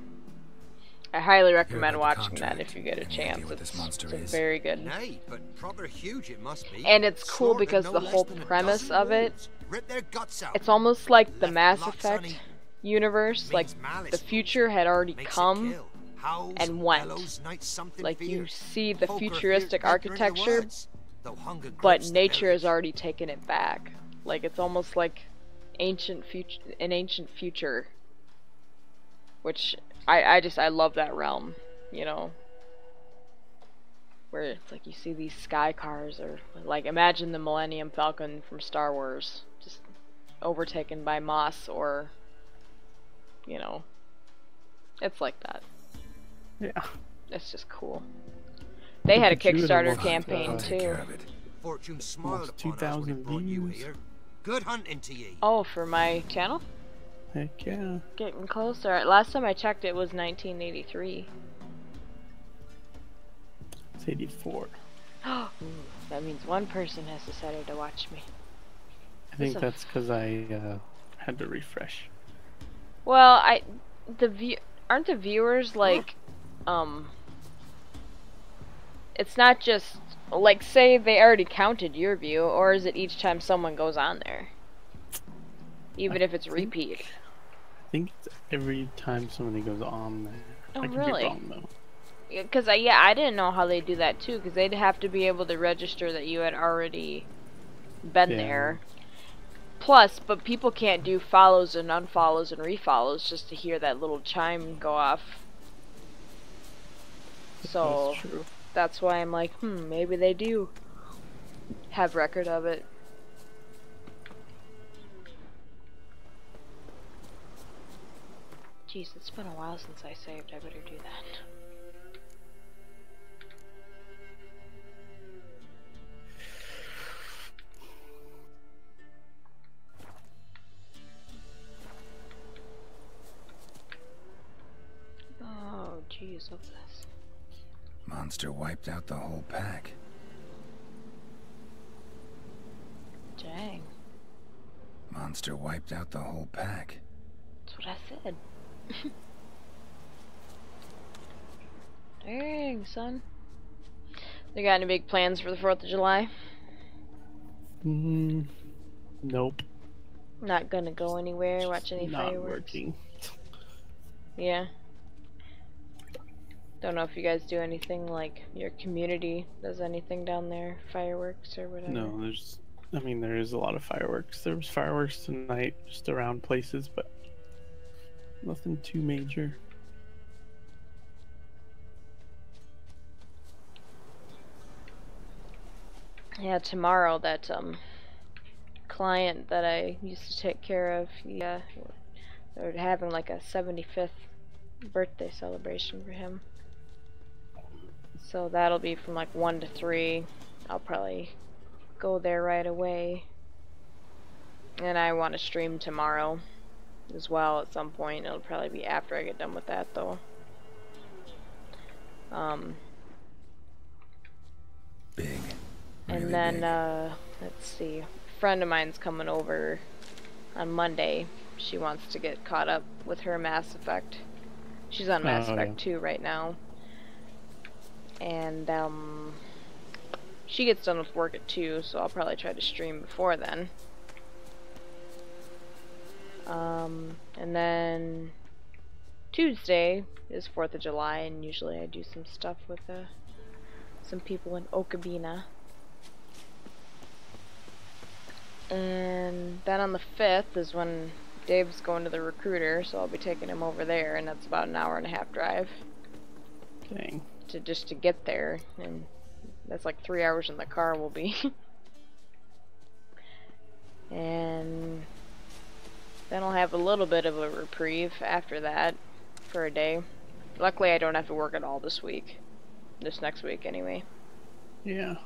I highly recommend watching that if you get a chance. It's a very good. Nay, but proper huge it must be. And it's cool Slaughtered because no the less whole than a premise dozen of it, wolves. Rip their guts out. it's almost like the Left Mass lots Effect uneaten. universe. Like malice the future had already makes it come kill. Howls, and went. bellows, night something Like you fierce. see the Folk are futuristic feared nature in their architecture, words, though hunger but grips the nature village. has already taken it back. Like it's almost like an ancient future, which I love that realm, you know, where it's like you see these sky cars, or like imagine the Millennium Falcon from Star Wars just overtaken by moss, or you know, it's like that. Yeah. It's just cool. They had a But you would have Kickstarter lost, campaign Take care too. of it. Fortune smiled Almost upon us when 2,000 it brought you views. here. Good hunting to ye. Oh, for my channel? Heck yeah. Getting closer. Last time I checked, it was 1983. It's 84. That means one person has decided to watch me. I think Listen. that's because I had to refresh. Well, aren't the viewers like, it's not just, like, say they already counted your view, or is it each time someone goes on there? Even if it's repeat? I think it's every time somebody goes on there. Oh, I could really? be wrong though. Because I didn't know how they do that too, because they'd have to be able to register that you had already been Yeah. there. Plus, but people can't do follows and unfollows and refollows just to hear that little chime go off. So That's true. that's why I'm like, maybe they do have record of it. Jeez, it's been a while since I saved. I better do that. use of this. Monster wiped out the whole pack. Dang. Monster wiped out the whole pack. That's what I said. Dang, son. You got any big plans for the 4th of July? Nope. Not gonna go anywhere, watch any Not fireworks? working. Yeah. Don't know if you guys do anything like your community does anything down there, fireworks or whatever. No, there is a lot of fireworks. There was fireworks tonight just around places, but nothing too major. Yeah, tomorrow that client that I used to take care of, they're having like a 75th birthday celebration for him. So that'll be from like 1 to 3. I'll probably go there right away. And I want to stream tomorrow as well at some point. It'll probably be after I get done with that though. Big. And then, let's see, a friend of mine's coming over on Monday. She wants to get caught up with her Mass Effect. She's on Mass Effect 2 right now. And, she gets done with work at 2, so I'll probably try to stream before then. And then Tuesday is 4th of July, and usually I do some stuff with, some people in Okabena. And then on the 5th is when Dave's going to the recruiter, so I'll be taking him over there, and that's about an 1.5-hour drive. Dang. Just to get there, and that's like 3 hours in the car will be. And then I'll have a little bit of a reprieve after that for a day. Luckily I don't have to work at all this week. This next week anyway. Yeah.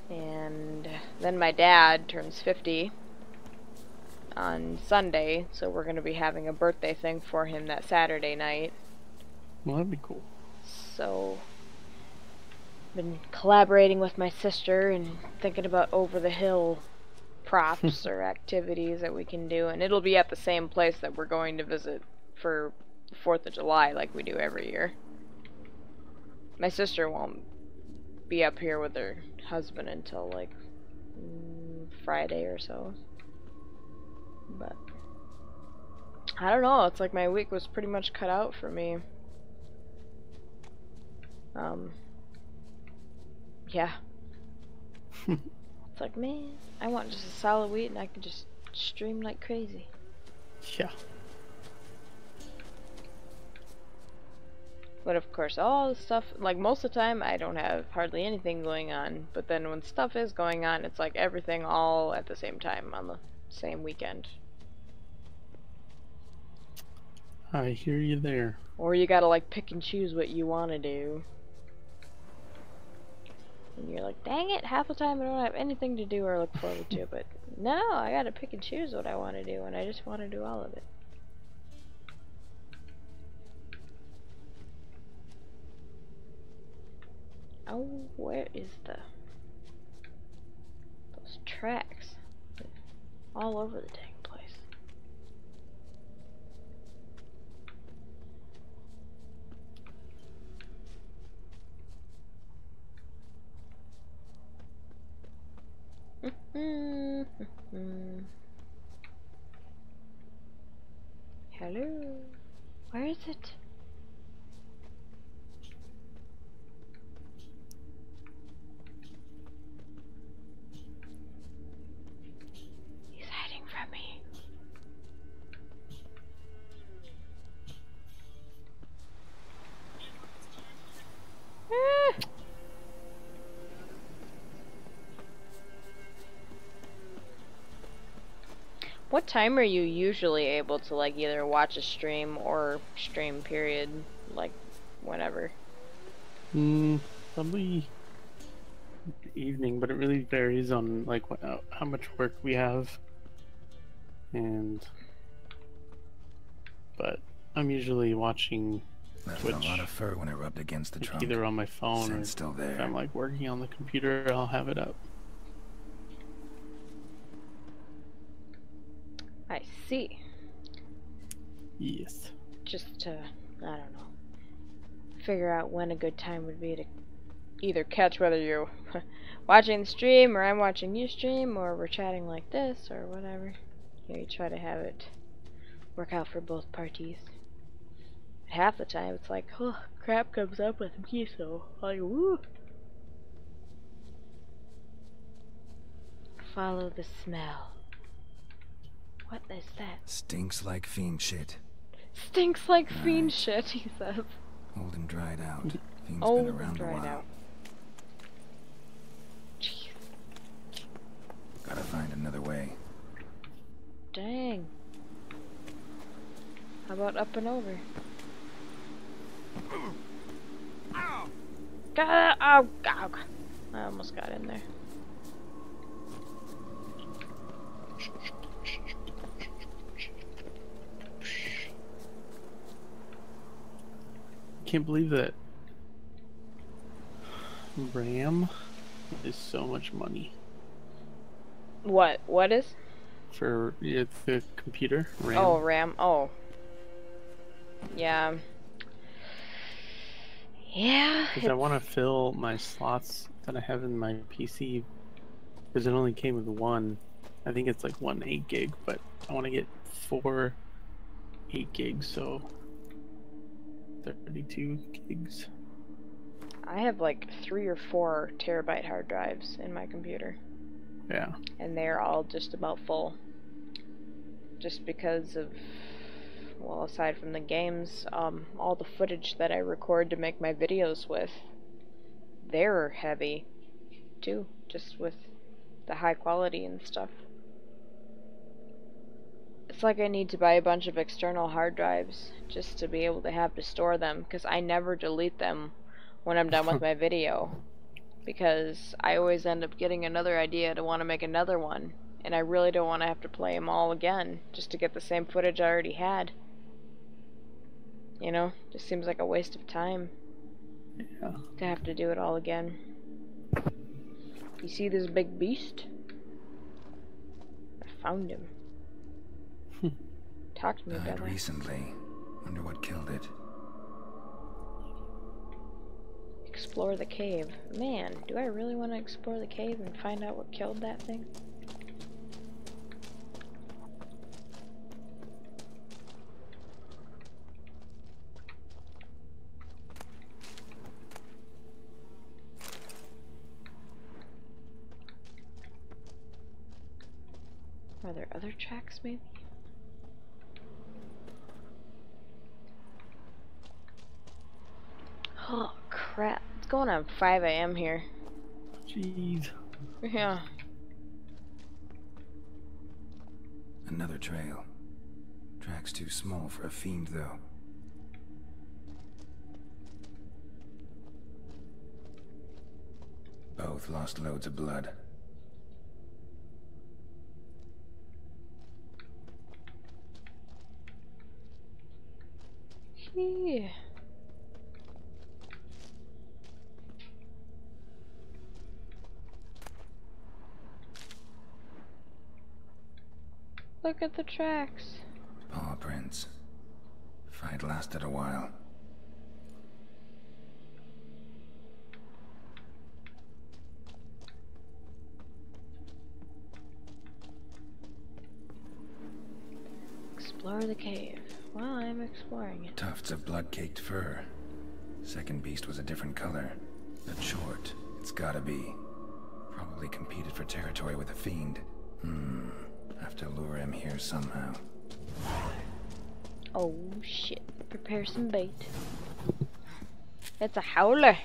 And then my dad turns 50 on Sunday, so we're going to be having a birthday thing for him that Saturday night. Well, that'd be cool. So, been collaborating with my sister and thinking about over the hill props or activities that we can do, and it'll be at the same place that we're going to visit for the 4th of July like we do every year. My sister won't be up here with her husband until like Friday or so. But I don't know, it's like my week was pretty much cut out for me. Yeah. It's like, man, I want just a solid week and I can just stream like crazy. Yeah. But of course, all the stuff, like most of the time, I don't have hardly anything going on. But then when stuff is going on, it's like everything all at the same time on the same weekend. I hear you there. Or you gotta like pick and choose what you want to do. And you're like, dang it, half the time I don't have anything to do or look forward to. But no, I gotta pick and choose what I want to do, and I just want to do all of it. Oh, where is those tracks? All over the dang place. Hello? Where is it? He's hiding from me. Ah! What time are you usually able to like either watch a stream or stream period, like whenever? Probably evening, but it really varies on like how much work we have. But I'm usually watching Left Twitch. a lot of fur when I rubbed against the trunk. Either on my phone or Scent's still there. if I'm like working on the computer, I'll have it up. I see. Yes. Just to, I don't know, figure out when a good time would be to either catch whether you're watching the stream or I'm watching you stream or we're chatting like this or whatever. You try to have it work out for both parties. Half the time it's like, oh, crap comes up with me, so like, woo. Follow the smell. What is that? Stinks like fiend shit. Stinks like fiend shit, he says. Old and dried out. Fiend's Old been around and dried a while. out. Jeez. Gotta find another way. Dang. How about up and over? Got it! Oh, ow. I almost got in there. Can't believe that RAM is so much money. What? What is? For the computer, RAM. Oh, RAM. Oh. Yeah. Yeah. Because I want to fill my slots that I have in my PC. Because it only came with one. I think it's like one 8 gig, but I want to get 4 8 gigs, so 32 gigs. I have like 3 or 4 terabyte hard drives in my computer. Yeah. And they're all just about full. Just because of, well, aside from the games, all the footage that I record to make my videos with, they're heavy too, just with the high quality and stuff. It's like I need to buy a bunch of external hard drives just to be able to have to store them, because I never delete them when I'm done with my video, because I always end up getting another idea to want to make another one, and I really don't want to have to play them all again just to get the same footage I already had. You know, just seems like a waste of time to have to do it all again. You see this big beast? I found him. Talk to me, Died Billy. recently. Wonder what killed it. Explore the cave. Man, do I really want to explore the cave and find out what killed that thing? Are there other tracks, maybe? Oh, crap. It's going on 5 a.m. here. Jeez. Yeah. Another trail. Track's too small for a fiend, though. Both lost loads of blood. Yeah. Look at the tracks. Paw prints. Fight lasted a while. Explore the cave. Well, I'm exploring it. Tufts of blood-caked fur. Second beast was a different color. But short. It's gotta be. Probably competed for territory with a fiend. Have to lure him here somehow. Oh shit. Prepare some bait. It's a howler.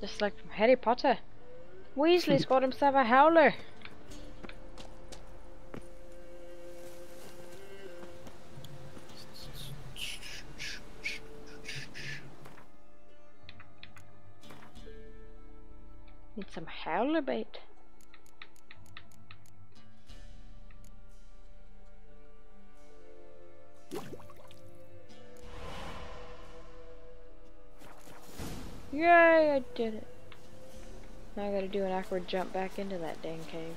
Just like from Harry Potter. Weasley's got himself a howler. Need some howler bait. Yay, I did it. Now I gotta do an awkward jump back into that dang cave.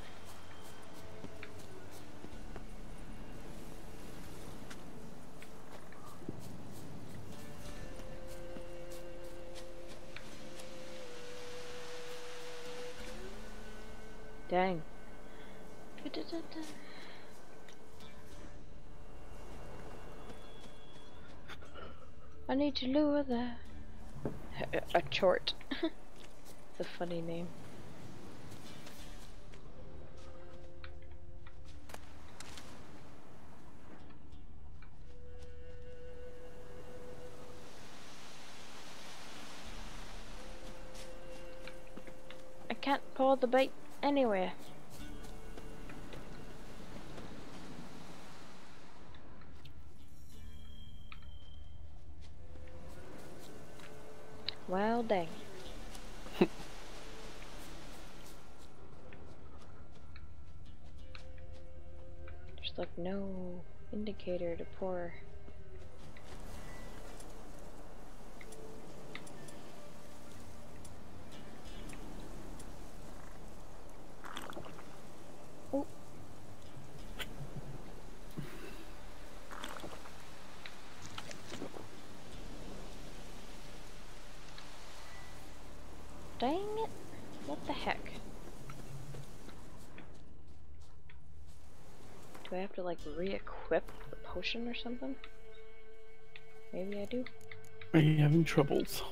Dang. I need to lure the... A chort. It's a funny name. I can't pull the bait anywhere. Well, dang. There's like no indicator to pour. Oh. Dang it. What the heck? Do I have to like re-equip the potion or something? Maybe I do. Are you having troubles?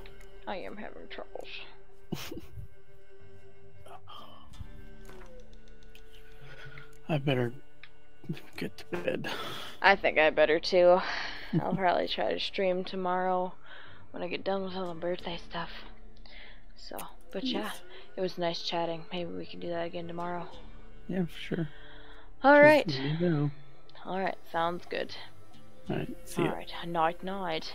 I am having troubles. I better get to bed. I think I better too. I'll probably try to stream tomorrow when I get done with all the birthday stuff. So, but yeah, it was nice chatting. Maybe we can do that again tomorrow. Yeah, for sure. Alright. Just let me know. Alright, sounds good. Alright, see ya. Alright, night night.